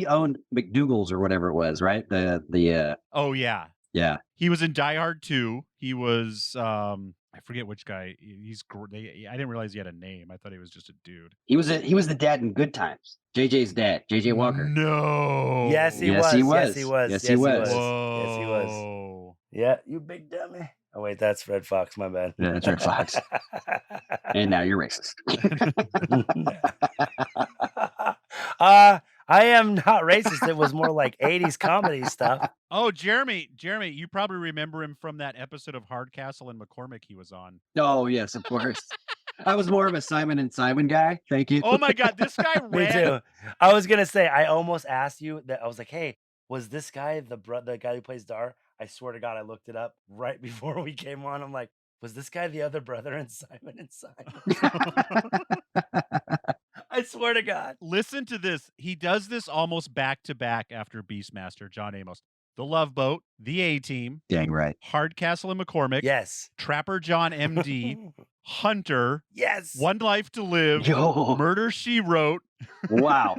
owned McDougal's or whatever it was, right? Oh yeah. Yeah. He was in Die Hard 2. He was I forget which guy. I didn't realize he had a name. I thought he was just a dude. He was the dad in Good Times. JJ's dad, JJ Walker. No. Yes, he was. Yes, he was. Yes, he was. Yes, he was. Whoa. Yes, he was. Yeah, you big dummy. Oh wait, that's Red Fox. My bad. Yeah, that's Red Fox. And now you're racist. I am not racist. It was more like 80s comedy stuff. Oh, Jeremy, you probably remember him from that episode of Hardcastle and McCormick he was on. Oh, yes, of course. I was more of a Simon and Simon guy. Thank you. Oh my God, this guy ran. Me too. I was going to say, I almost asked you that. I was like, hey, was this guy the guy who plays Dar? I swear to God, I looked it up right before we came on. I'm like, was this guy the other brother in Simon and Simon? I swear to God. Listen to this. He does this almost back to back after Beastmaster, John Amos. The Love Boat, The A-Team. Dang right. Hardcastle and McCormick. Yes. Trapper John MD. Hunter. Yes. One Life to Live. Yo. Murder, She Wrote. Wow.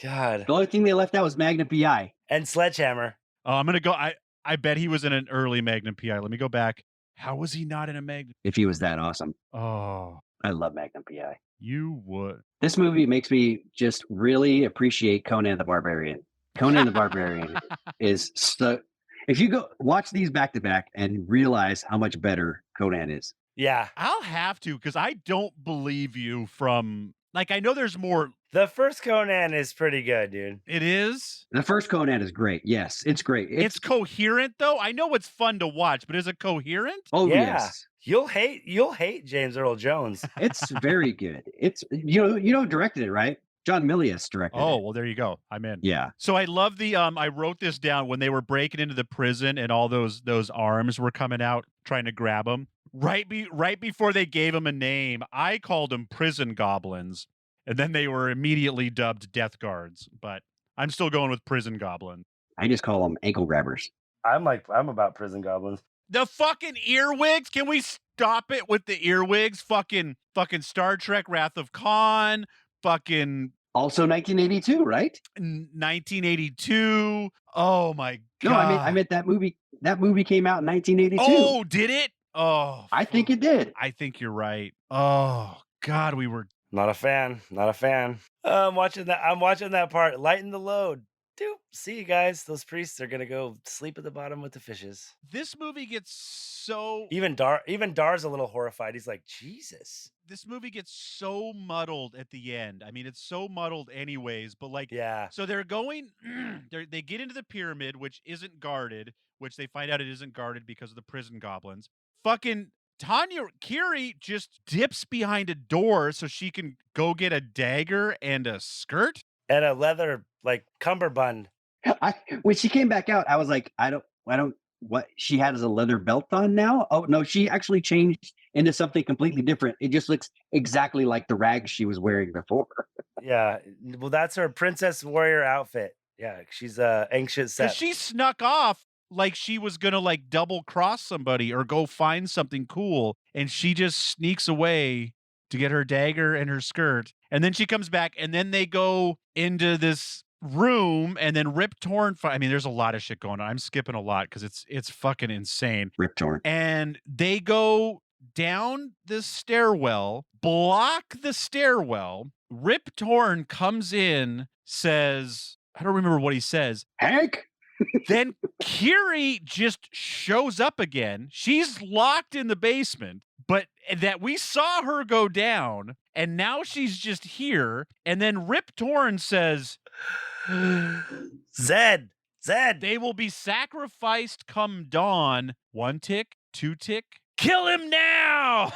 God. The only thing they left out was Magnum PI. And Sledgehammer. Oh, I'm going to go. I bet he was in an early Magnum PI. Let me go back. How was he not in a Magnum? If he was that awesome. Oh. I love Magnum PI. You would. This movie makes me just really appreciate Conan the Barbarian. Conan the Barbarian is so. If you go watch these back to back and realize how much better Conan is. Yeah. I'll have to, because I don't believe you from, like, I know there's more. The first Conan is pretty good, dude. It is? The first Conan is great. Yes, it's great. It's coherent, though. I know it's fun to watch, but is it coherent? Oh, Yeah. yes. You'll hate James Earl Jones. It's very good. It's you know who directed it, right? John Milius directed it. Oh, well, there you go. I'm in. Yeah. So I love the I wrote this down when they were breaking into the prison and all those arms were coming out trying to grab him. Right before they gave him a name, I called them prison goblins, and then they were immediately dubbed death guards, but I'm still going with prison goblin. I just call them ankle grabbers. I'm about prison goblins. The fucking earwigs. Can we stop it with the earwigs? Fucking Star Trek Wrath of Khan. Fucking Also 1982, right? 1982. Oh my God. No, I meant that movie. That movie came out in 1982. Oh, did it? Oh, I think it did. I think you're right. Oh God, we were. Not a fan. I'm watching that part. Lighten the load. Doop. See you guys. Those priests are gonna go sleep at the bottom with the fishes. This movie gets so. Even Dar's a little horrified. He's like, Jesus. This movie gets so muddled at the end. I mean, it's so muddled anyways, but like, yeah. So they're going, they get into the pyramid, which isn't guarded, which they find out it isn't guarded because of the prison goblins. Fucking Tanya Kiri just dips behind a door so she can go get a dagger and a skirt. And a leather, like, cummerbund. When she came back out, I was like, I don't, what she has a leather belt on now? Oh, no, she actually changed into something completely different. It just looks exactly like the rags she was wearing before. Yeah. Well, that's her princess warrior outfit. Yeah. She's anxious. Because she snuck off like she was going to like double cross somebody or go find something cool. And she just sneaks away to get her dagger and her skirt. And then she comes back and then they go into this room and then Rip Torn. I mean, there's a lot of shit going on. I'm skipping a lot because it's fucking insane. Rip Torn. And they go down the stairwell, block the stairwell. Rip Torn comes in, says, I don't remember what he says. Hank? Then Kiri just shows up again. She's locked in the basement, but that we saw her go down, and now she's just here. And then Rip Torn says, Zed, they will be sacrificed come dawn. 1 tick, 2 tick. Kill him now!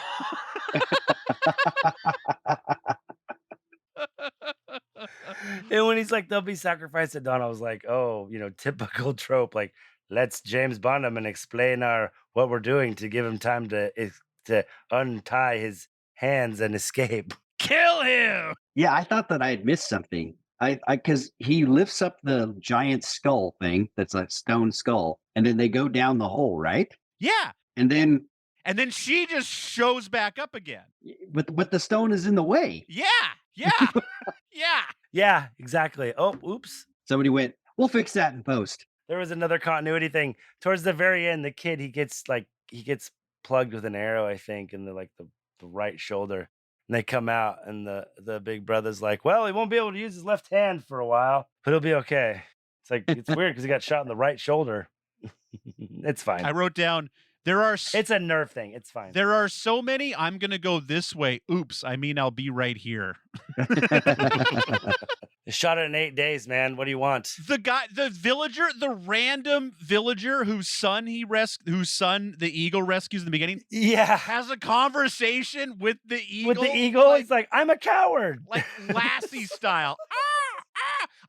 And when he's like, they'll be sacrificed at dawn, I was like, oh, typical trope. Like, let's James Bond him and explain what we're doing to give him time to untie his hands and escape. Kill him! Yeah, I thought that I had missed something. Because he lifts up the giant skull thing that's a stone skull, and then they go down the hole, right? Yeah. And then she just shows back up again. But the stone is in the way. Yeah. Yeah, exactly. Oh, oops. Somebody went, we'll fix that in post. There was another continuity thing. Towards the very end, the kid, he gets plugged with an arrow, I think, in the right shoulder. And they come out, and the big brother's like, well, he won't be able to use his left hand for a while, but he'll be okay. It's like, it's weird because he got shot in the right shoulder. It's fine. I wrote down, it's a nerve thing. It's fine. There are so many. I'm going to go this way. Oops. I mean, I'll be right here. Shot it in 8 days, man. What do you want? The random villager whose son the eagle rescues in the beginning. Yeah. Has a conversation with the eagle. With the eagle? It's like, I'm a coward. Like Lassie style.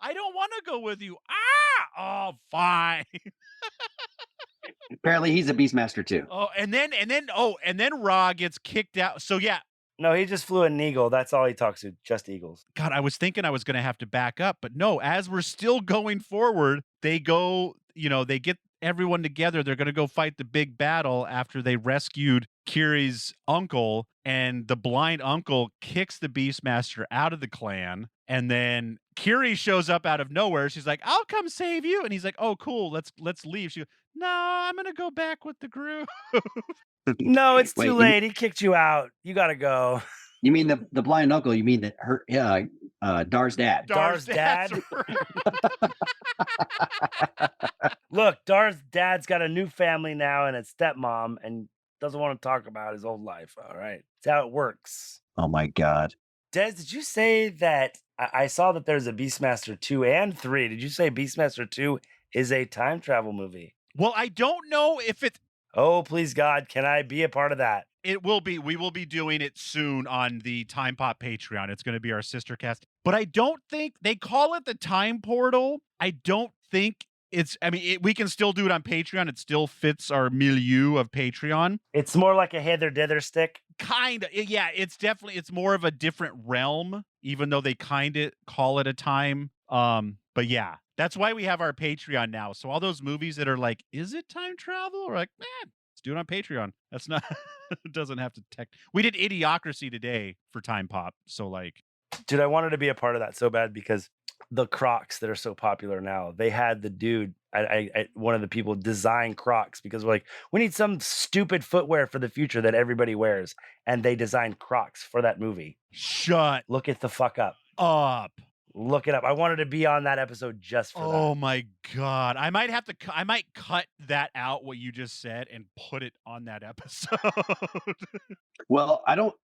I don't want to go with you. Oh, fine. Apparently, he's a Beastmaster too. Oh, and then Ra gets kicked out. So yeah. No, he just flew an eagle. That's all he talks to, just eagles. God, I was thinking I was going to have to back up, but no, as we're still going forward, they go, they get everyone together. They're going to go fight the big battle after they rescued Kiri's uncle, and the blind uncle kicks the Beastmaster out of the clan. And then Kiri shows up out of nowhere. She's like, "I'll come save you." And he's like, "Oh, cool. Let's leave." She goes, "No, I'm going to go back with the group." No, it's too late. He kicked you out. You got to go. You mean the blind uncle? You mean Dar's dad? Dar's dad? Look, Dar's dad's got a new family now and a stepmom and doesn't want to talk about his old life. All right. That's how it works. Oh, my God. Des, did you say that I saw that there's a Beastmaster 2 and 3? Did you say Beastmaster 2 is a time travel movie? Well, I don't know if it's... Oh, please, God, can I be a part of that? It will be. We will be doing it soon on the Time Pop Patreon. It's going to be our sister cast. But I don't think they call it the Time Portal. I don't think it's, we can still do it on Patreon. It still fits our milieu of Patreon. It's more like a hither dither stick. Kind of. Yeah, it's more of a different realm, even though they kind of call it a time. But yeah, that's why we have our Patreon now. So all those movies that are like, is it time travel? We're like, let's do it on Patreon. That's not, it doesn't have to we did Idiocracy today for Time Pop. So like, dude, I wanted to be a part of that so bad because the Crocs that are so popular now, they had the dude, one of the people design Crocs because we're like, we need some stupid footwear for the future that everybody wears. And they designed Crocs for that movie. Look it the fuck up. Look it up. I wanted to be on that episode just for that. Oh my God. I might cut that out, what you just said, and put it on that episode. Well, I don't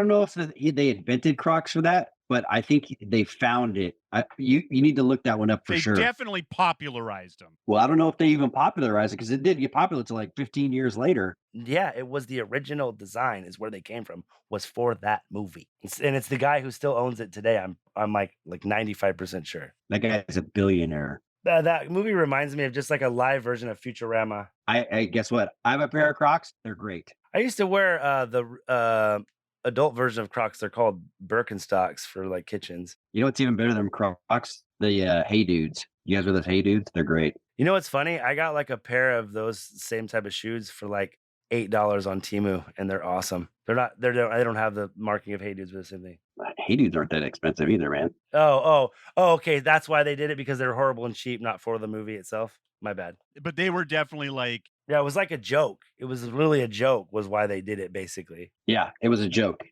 know if they invented Crocs for that, but I think they found it. You need to look that one up for sure. They definitely popularized them. Well, I don't know if they even popularized it because it did get popular until like 15 years later. Yeah, it was the original design is where they came from, was for that movie. And it's the guy who still owns it today. I'm like 95% sure. That guy is a billionaire. That movie reminds me of just like a live version of Futurama. I guess what? I have a pair of Crocs. They're great. I used to wear the adult version of Crocs. They're called Birkenstocks for like kitchens. You know what's even better than Crocs? The Hey Dudes. You guys wear those Hey Dudes? They're great. You know what's funny? I got like a pair of those same type of shoes for like $8 on Temu, and they're awesome. They don't have the marking of Hey Dudes, but the same thing. Hey Dudes aren't that expensive either, man. Oh, okay. That's why they did it, because they're horrible and cheap, not for the movie itself. My bad. But they were definitely like... Yeah, it was like a joke. It was really a joke was why they did it, basically. Yeah, it was a joke.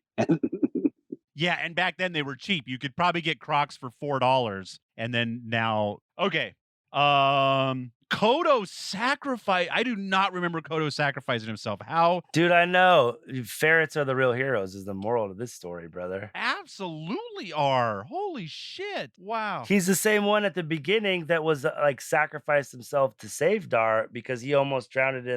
Yeah, and back then they were cheap. You could probably get Crocs for $4, and then now... Okay. Kodo sacrifice. I do not remember Kodo sacrificing himself. How? Dude, I know. Ferrets are the real heroes is the moral of this story, brother. Absolutely are. Holy shit. Wow. He's the same one at the beginning that was like sacrificed himself to save Dar because he almost drowned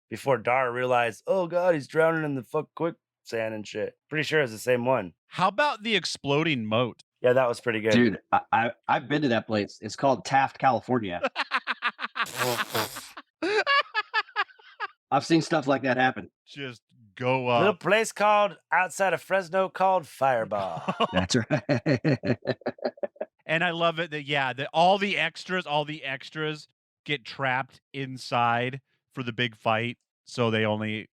before Dar realized, oh God, he's drowning in the quicksand and shit. Pretty sure it's the same one. How about the exploding moat? Yeah, that was pretty good. Dude, I've been to that place. It's called Taft, California. I've seen stuff like that happen. Just go up. A little place called outside of Fresno called Fireball. That's right. And I love it that all the extras get trapped inside for the big fight. So they only,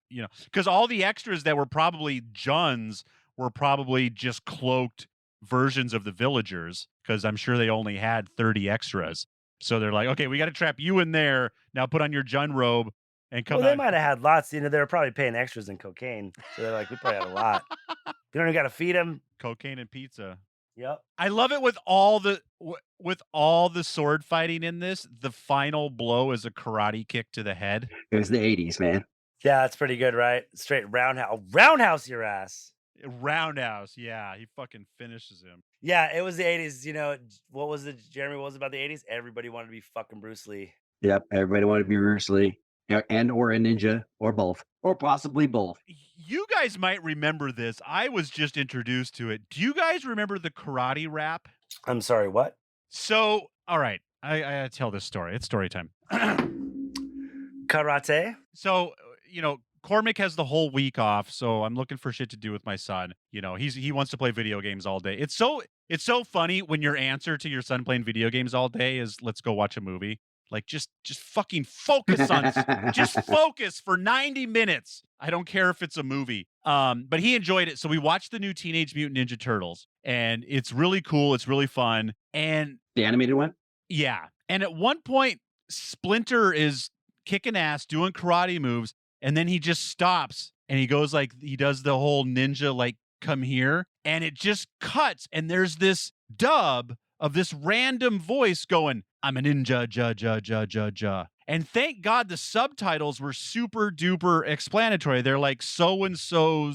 because all the extras that were probably Juns were probably just cloaked versions of the villagers, because I'm sure they only had 30 extras. So they're like, okay, we got to trap you in there. Now put on your Jun robe and come. Well, they might have had lots. They were probably paying extras in cocaine. So they're like, we probably had a lot. You don't even got to feed them. Cocaine and pizza. Yep. I love it with all the sword fighting in this. The final blow is a karate kick to the head. It was the 80s, man. Yeah, that's pretty good, right? Straight roundhouse your ass. Roundhouse, yeah. He fucking finishes him. Yeah, it was the 80s. What was it, Jeremy? What was it about the 80s? Everybody wanted to be fucking Bruce Lee. Yep, everybody wanted to be Bruce Lee. And or a ninja, or both. Or possibly both. You guys might remember this. I was just introduced to it. Do you guys remember the karate rap? I'm sorry, what? So, all right. I gotta tell this story. It's story time. Karate. So, Cormac has the whole week off, so I'm looking for shit to do with my son. He wants to play video games all day. It's so funny when your answer to your son playing video games all day is let's go watch a movie. Like just fucking focus on just focus for 90 minutes. I don't care if it's a movie. But he enjoyed it. So we watched the new Teenage Mutant Ninja Turtles, and it's really cool. It's really fun. And the animated one? Yeah. And at one point, Splinter is kicking ass, doing karate moves, and then he just stops and he goes he does the whole ninja, come here, and it just cuts, and there's this dub of this random voice going, I'm a ninja, ja. And thank God the subtitles were super duper explanatory. They're like so-and-so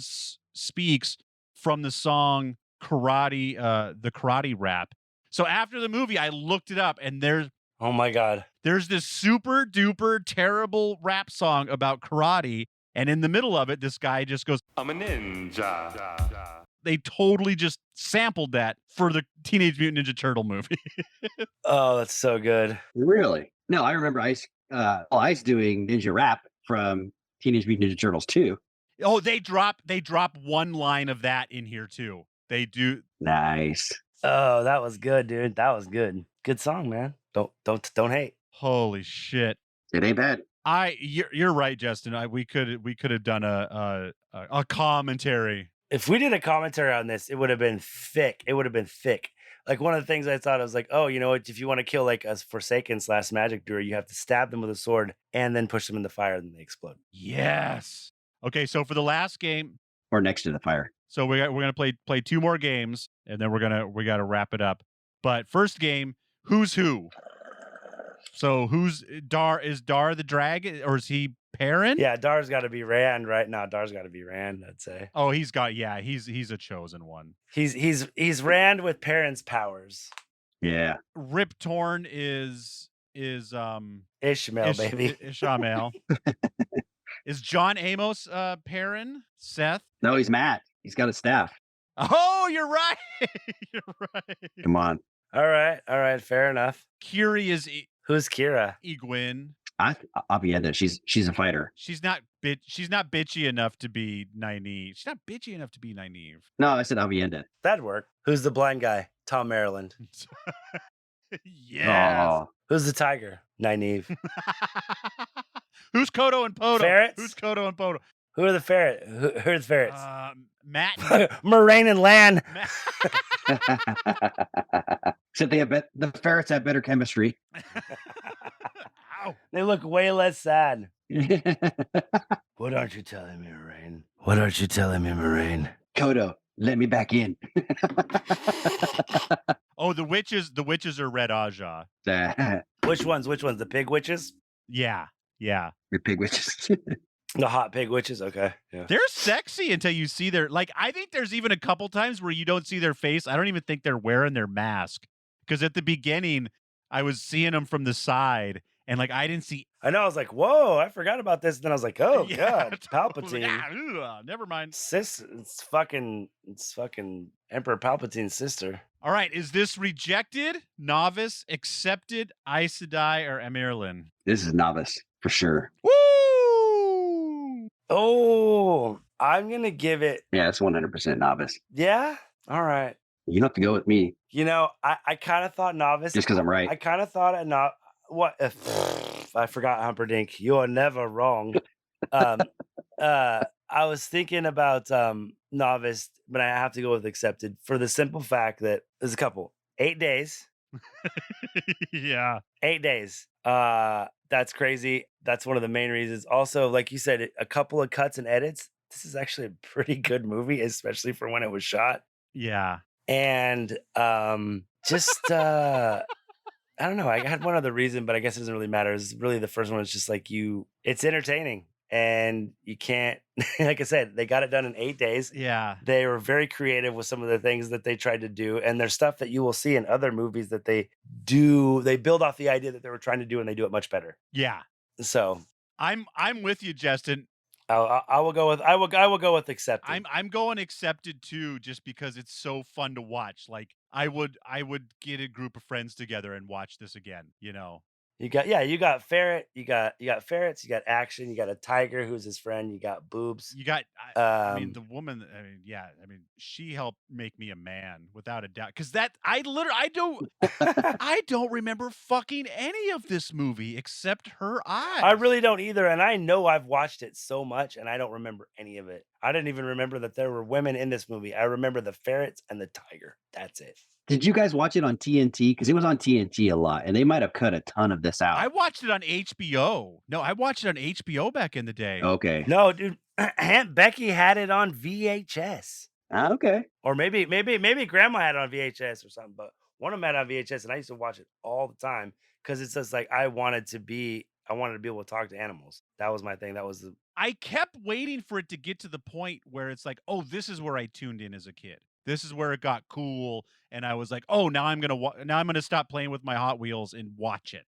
speaks from the song Karate, the karate rap. So after the movie, I looked it up, and oh my God, there's this super duper terrible rap song about karate. And in the middle of it, this guy just goes, I'm a ninja. They totally just sampled that for the Teenage Mutant Ninja Turtle movie. Oh, that's so good. Really? No, I remember Ice doing ninja rap from Teenage Mutant Ninja Turtles 2. Oh, they drop one line of that in here too. They do. Nice. Oh, that was good, dude. That was good. Good song, man. Don't hate. Holy shit. It ain't bad. You're right, Justin. We could have done a commentary. If we did a commentary on this, it would have been thick. Like one of the things I thought, I was like, oh, you know what? If you want to kill like a Forsaken / Magic Doer, you have to stab them with a sword and then push them in the fire and they explode. Yes. Okay, so for the last game, or next to the fire. So we're gonna play 2 more games, and then we gotta wrap it up. But first game, who's who? So who's Dar? Is Dar the dragon, or is he Perrin? Yeah, Dar's got to be Rand right now. Dar's got to be Rand, I'd say. Oh, he's a chosen one. He's Rand with Perrin's powers. Yeah. Rip Torn is Ishmael, baby. Ishmael. Is John Amos Perrin? Seth? No, he's Matt. He's got a staff. Oh, you're right. You're right. Come on. All right. Fair enough. Kiri is who's Kira? Egwene. Avienda. She's a fighter. She's not bitchy enough to be naive. She's not bitchy enough to be naive. No, I said Avienda. That'd work. Who's the blind guy? Tom Maryland. Yes. Oh. Who's the tiger? Nynaeve. Who's Kodo and Podo? Ferrets? Who's Kodo and Podo? Who are the ferrets? Who are the ferrets? Matt. Moraine and Lan. Except the ferrets have better chemistry. Ow. They look way less sad. What aren't you telling me, Moraine? What aren't you telling me, Moraine? Kodo, let me back in. Oh, the witches are Red Aja. Which ones? The pig witches? Yeah. The pig witches. The hot pig witches? Okay. Yeah. They're sexy until you see I think there's even a couple times where you don't see their face. I don't even think they're wearing their mask. Because at the beginning, I was seeing them from the side, and I didn't see. I know. I was like, "Whoa!" I forgot about this. And then I was like, "Oh yeah, God, totally. Palpatine." Never mind. It's fucking Emperor Palpatine's sister. All right, is this rejected, novice, accepted, Aes Sedai, or Amirlin? This is novice for sure. Woo! Oh, I'm gonna give it. Yeah, it's 100% novice. Yeah. All right. You don't have to go with me. You know, I kind of thought novice. Just because I'm right. I kind of thought what if I forgot Humperdinck? You are never wrong. I was thinking about novice, but I have to go with accepted for the simple fact that there's a couple 8 days. Yeah, 8 days. That's crazy. That's one of the main reasons. Also, like you said, a couple of cuts and edits. This is actually a pretty good movie, especially for when it was shot. Yeah. And just I don't know. I had one other reason, but I guess it doesn't really matter. It's really the first one is just it's entertaining. And you can't, like I said, they got it done in 8 days. Yeah. They were very creative with some of the things that they tried to do. And there's stuff that you will see in other movies that they do. They build off the idea that they were trying to do and they do it much better. Yeah. So I'm with you, Justin. I will go with accepted. I'm going accepted too, just because it's so fun to watch. Like I would get a group of friends together and watch this again. You know. You got ferret, you got ferrets, you got action, you got a tiger who's his friend, you got boobs. You got, I mean, the woman. I mean, yeah. I mean, she helped make me a man without a doubt. Because I don't remember fucking any of this movie except her eyes. I really don't either, and I know I've watched it so much, and I don't remember any of it. I didn't even remember that there were women in this movie. I remember the ferrets and the tiger. That's it. Did you guys watch it on TNT? Because it was on TNT a lot, and they might have cut a ton of this out. I watched it on HBO. No, I watched it on HBO back in the day. Okay. No, dude, Aunt Becky had it on VHS. Okay. Or maybe Grandma had it on VHS or something. But one of them had it on VHS, and I used to watch it all the time because it's just like I wanted to be able to talk to animals. That was my thing. I kept waiting for it to get to the point where it's like, oh, this is where I tuned in as a kid. This is where it got cool, and I was like, "Oh, now I'm gonna stop playing with my Hot Wheels and watch it."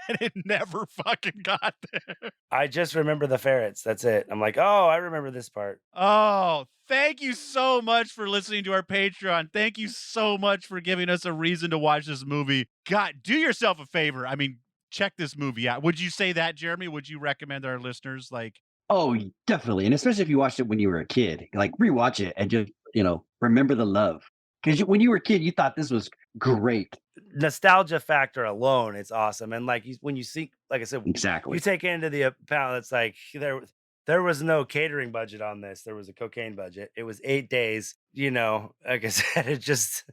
And it never fucking got there. I just remember the ferrets. That's it. I'm like, oh, I remember this part. Oh, thank you so much for listening to our Patreon. Thank you so much for giving us a reason to watch this movie. God, do yourself a favor. I mean, check this movie out. Would you say that, Jeremy? Would you recommend our listeners like? Oh, definitely, and especially if you watched it when you were a kid, like rewatch it and just remember the love. Because when you were a kid, you thought this was great. Nostalgia factor alone, it's awesome. And like when you see, like I said, exactly, you take it into the account. It's like there was no catering budget on this. There was a cocaine budget. It was 8 days. Like I said, it just.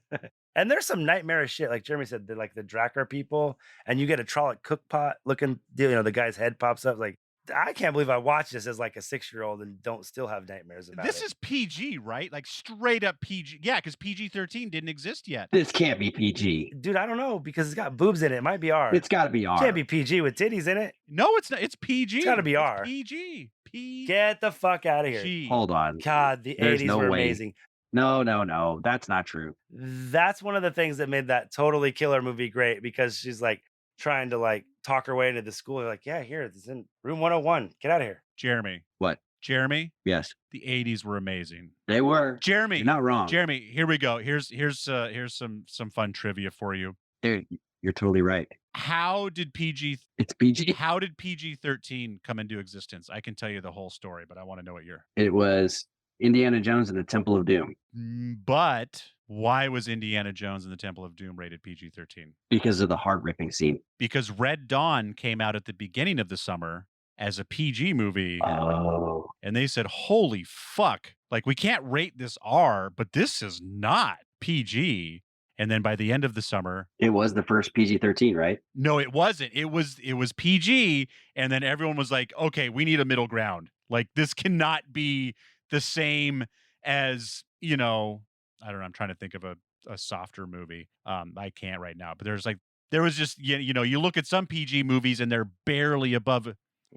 And there's some nightmarish shit, like Jeremy said, like the Drakkar people, and you get a Trolloc cook pot looking. The guy's head pops up like. I can't believe I watched this as like a 6-year-old and don't still have nightmares about this it. This is PG, right? Like straight up PG. Yeah, because PG-13 didn't exist yet. This can't be PG. Dude, I don't know because it's got boobs in it. It might be R. It's got to be R. It can't be PG with titties in it. No, it's not. It's PG. It's got to be R. PG. Get the fuck out of here. G. Hold on. God, the 80s were amazing. No. That's not true. That's one of the things that made that totally killer movie great because she's like trying to like talk her way into the school. They're like, yeah, here, this is in room 101. Get out of here. Jeremy. What? Jeremy? Yes. The 80s were amazing. They were. Jeremy. You're not wrong. Jeremy, here we go. Here's some fun trivia for you. Dude, you're totally right. How did It's PG? How did PG-13 come into existence? I can tell you the whole story, but I want to know what year. It was Indiana Jones and the Temple of Doom. But why was Indiana Jones and the Temple of Doom rated PG-13? Because of the heart-ripping scene. Because Red Dawn came out at the beginning of the summer as a PG movie. Oh. And they said, holy fuck. Like, we can't rate this R, but this is not PG. And then by the end of the summer... It was the first PG-13, right? No, it wasn't. It was PG. And then everyone was like, okay, we need a middle ground. Like, this cannot be the same as, I don't know, I'm trying to think of a softer movie. I can't right now, but there was just, you look at some PG movies and they're barely above.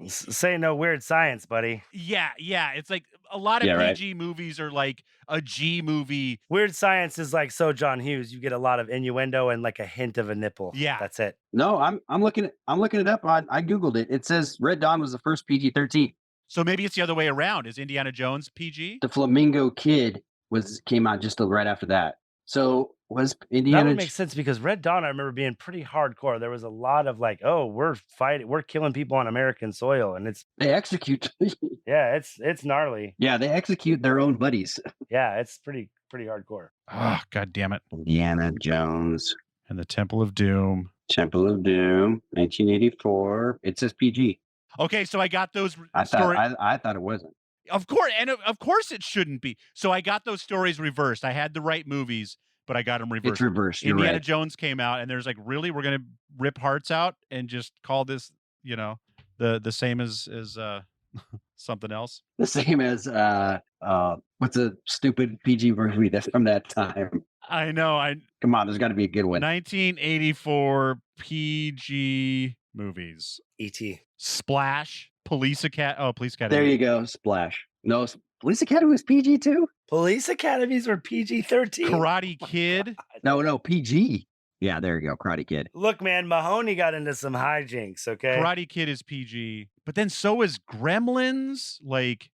Say no weird science, buddy. Yeah. It's like a lot of PG movies are like a G movie. Weird science is like So John Hughes. You get a lot of innuendo and like a hint of a nipple. Yeah. That's it. No, I'm looking it up. I Googled it. It says Red Dawn was the first PG-13. So maybe it's the other way around. Is Indiana Jones PG? The Flamingo Kid came out just right after that. So was Indiana... That would make sense because Red Dawn, I remember being pretty hardcore. There was a lot of like, oh, we're killing people on American soil, and they execute. Yeah, it's gnarly. Yeah, they execute their own buddies. Yeah, it's pretty hardcore. Oh, God damn it. Indiana Jones and the Temple of Doom. Temple of Doom, 1984. It says PG. Okay, so I got those. I thought it wasn't. Of course it shouldn't be. So I got those stories reversed. I had the right movies, but I got them reversed. It's reversed. Indiana Jones came out, and there's like, really, we're gonna rip hearts out and just call this, the same as something else. The same as what's a stupid PG movie that's from that time? I know. Come on, there's got to be a good one. 1984 PG movies. E.T. Splash. Police Academy. There you go. Splash. No, Police Academy was PG too? Police Academies were PG-13. Karate Kid. No, PG. Yeah, there you go. Karate Kid. Look, man, Mahoney got into some hijinks, okay? Karate Kid is PG. But then so is Gremlins. Like,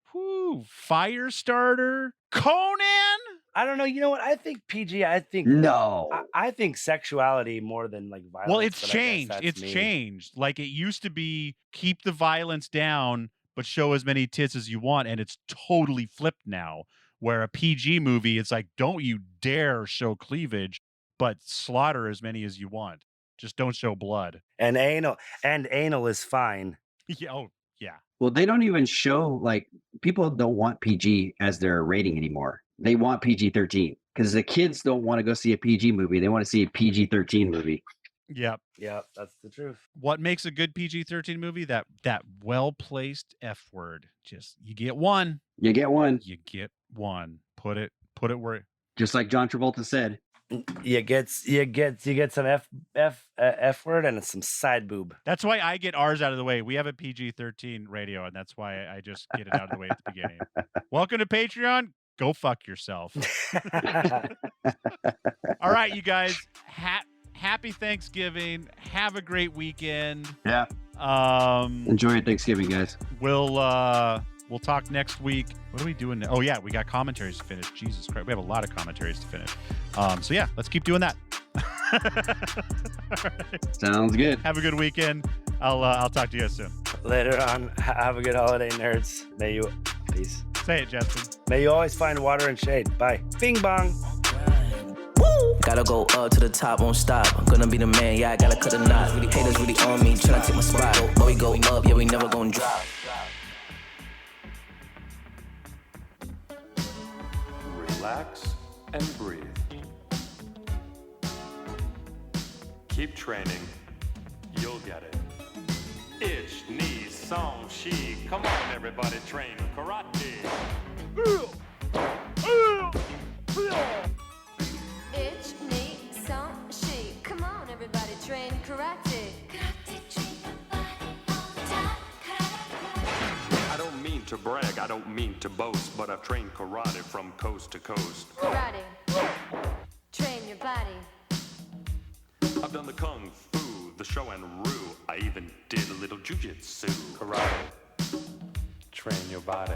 Ooh, Firestarter. Conan? I don't know. You know what? I think PG. I think I think sexuality more than like violence. Well, it's changed. It's changed. Like it used to be keep the violence down, but show as many tits as you want, and it's totally flipped now. Where a PG movie, it's like, don't you dare show cleavage, but slaughter as many as you want. Just don't show blood. And anal is fine. Yeah. Oh, yeah. Well, they don't even show, like, people don't want PG as their rating anymore. They want PG-13 because the kids don't want to go see a PG movie. They want to see a PG-13 movie. Yep. Yeah, that's the truth. What makes a good PG-13 movie? That well-placed F word. Just you get one. You get one. You get one. Put it where. Just like John Travolta said. You get some F word and some side boob. That's why I get ours out of the way. We have a PG-13 radio, and that's why I just get it out of the way at the beginning. Welcome to Patreon. Go fuck yourself. All right, you guys. Happy Thanksgiving. Have a great weekend. Yeah. Enjoy your Thanksgiving, guys. We'll talk next week. What are we doing now? Oh, yeah, we got commentaries to finish. Jesus Christ. We have a lot of commentaries to finish. So, yeah, let's keep doing that. Right. Sounds good. Have a good weekend. I'll talk to you guys soon. Later on. Have a good holiday, nerds. Peace. Say it, Justin. May you always find water and shade. Bye. Bing bong. Gotta go up to the top, won't stop. I'm gonna be the man, yeah, I gotta cut a knot. Really haters really on me, tryna take my spot. But we go up, yeah, we never gonna drop. Relax and breathe. Keep training, you'll get it. Ich, ni, song, she. Come on, everybody, train karate. Ich, ni, song, she. Come on, everybody, train karate. Karate, train your body all the time. Karate. I don't mean to brag, I don't mean to boast, but I've trained karate from coast to coast. Karate, train your body. I've done the kung fu, the show and rue. I even did a little jujitsu. Karate, train your body.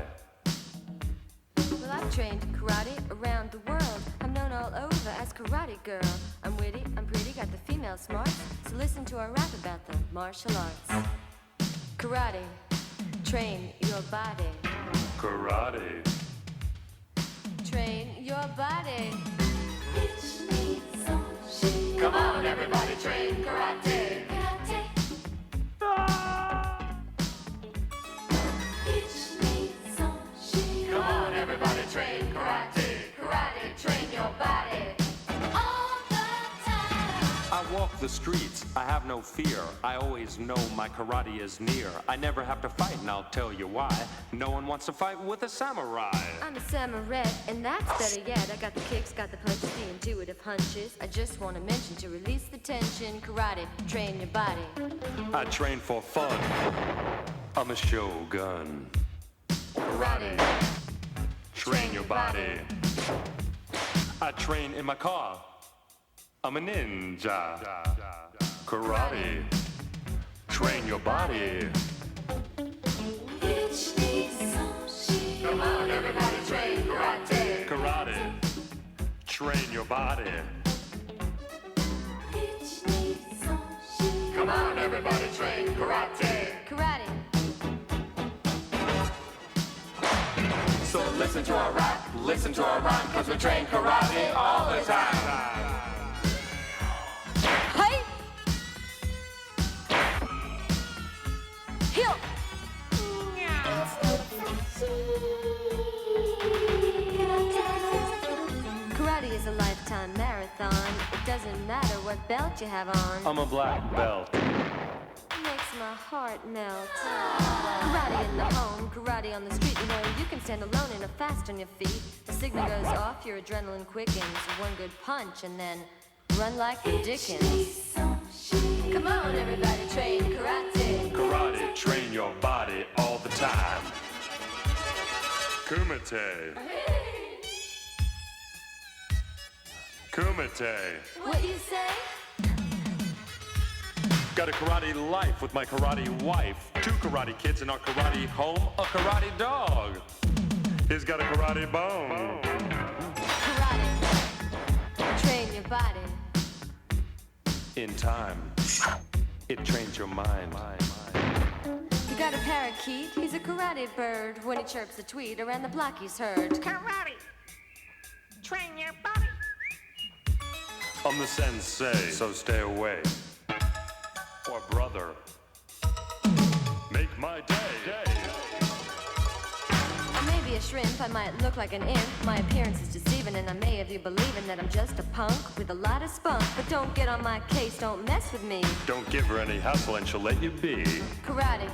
Well, I've trained karate around the world. I'm known all over as Karate Girl. I'm witty, I'm pretty, got the female smarts. So listen to our rap about the martial arts. Karate, train your body. Karate, Train your body. Come on, everybody, train karate. Come on, everybody, train karate. Karate, train your body. All the time. I walk the streets, I have no fear. I always know my karate is near. I never have to fight, and I'll tell you why. No one wants to fight with a samurai. I'm a samurai, and that's better yet. I got the kicks, got the punches, the intuitive hunches. I just want to mention to release the tension. Karate, train your body. I train for fun. I'm a shogun. Karate, Train your body. I train in my car. I'm a ninja. Karate. Train your body. Come on, everybody, train karate. Karate. Train your body. Come on, everybody, train karate. Karate. So listen to our rap, listen to our rhyme, cause we train karate all the time. Hey! Heel! Karate is a lifetime marathon. It doesn't matter what belt you have on. I'm a black belt. Makes my heart melt. Karate in the home, karate on the street. You know, you can stand alone and are fast on your feet. The signal goes off, your adrenaline quickens. One good punch and then run like the Dickens. Come on, everybody, train karate. Karate, train your body all the time. Kumite. Kumite. What you say? Got a karate life with my karate wife. 2 karate kids in our karate home, a karate dog. He's got a karate bone. Karate. Train your body. In time, it trains your mind. You got a parakeet, he's a karate bird. When he chirps a tweet, around the block he's heard. Karate. Train your body. I'm the sensei, so stay away. Or brother, make my day. I may be a shrimp, I might look like an imp. My appearance is deceiving, and I may have you believing that I'm just a punk with a lot of spunk. But don't get on my case, don't mess with me. Don't give her any hassle and she'll let you be. Karate.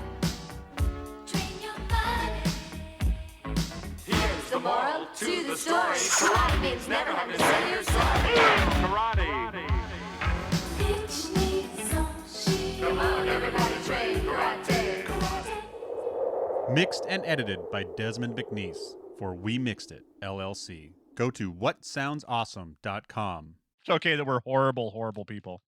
Train your body. Here's the moral to the story. Karate means never have to say you're sorry. Karate. Come on, everybody train karate. Mixed and edited by Desmond McNeese for We Mixed It LLC. Go to whatsoundsawesome.com. It's okay that we're horrible, horrible people.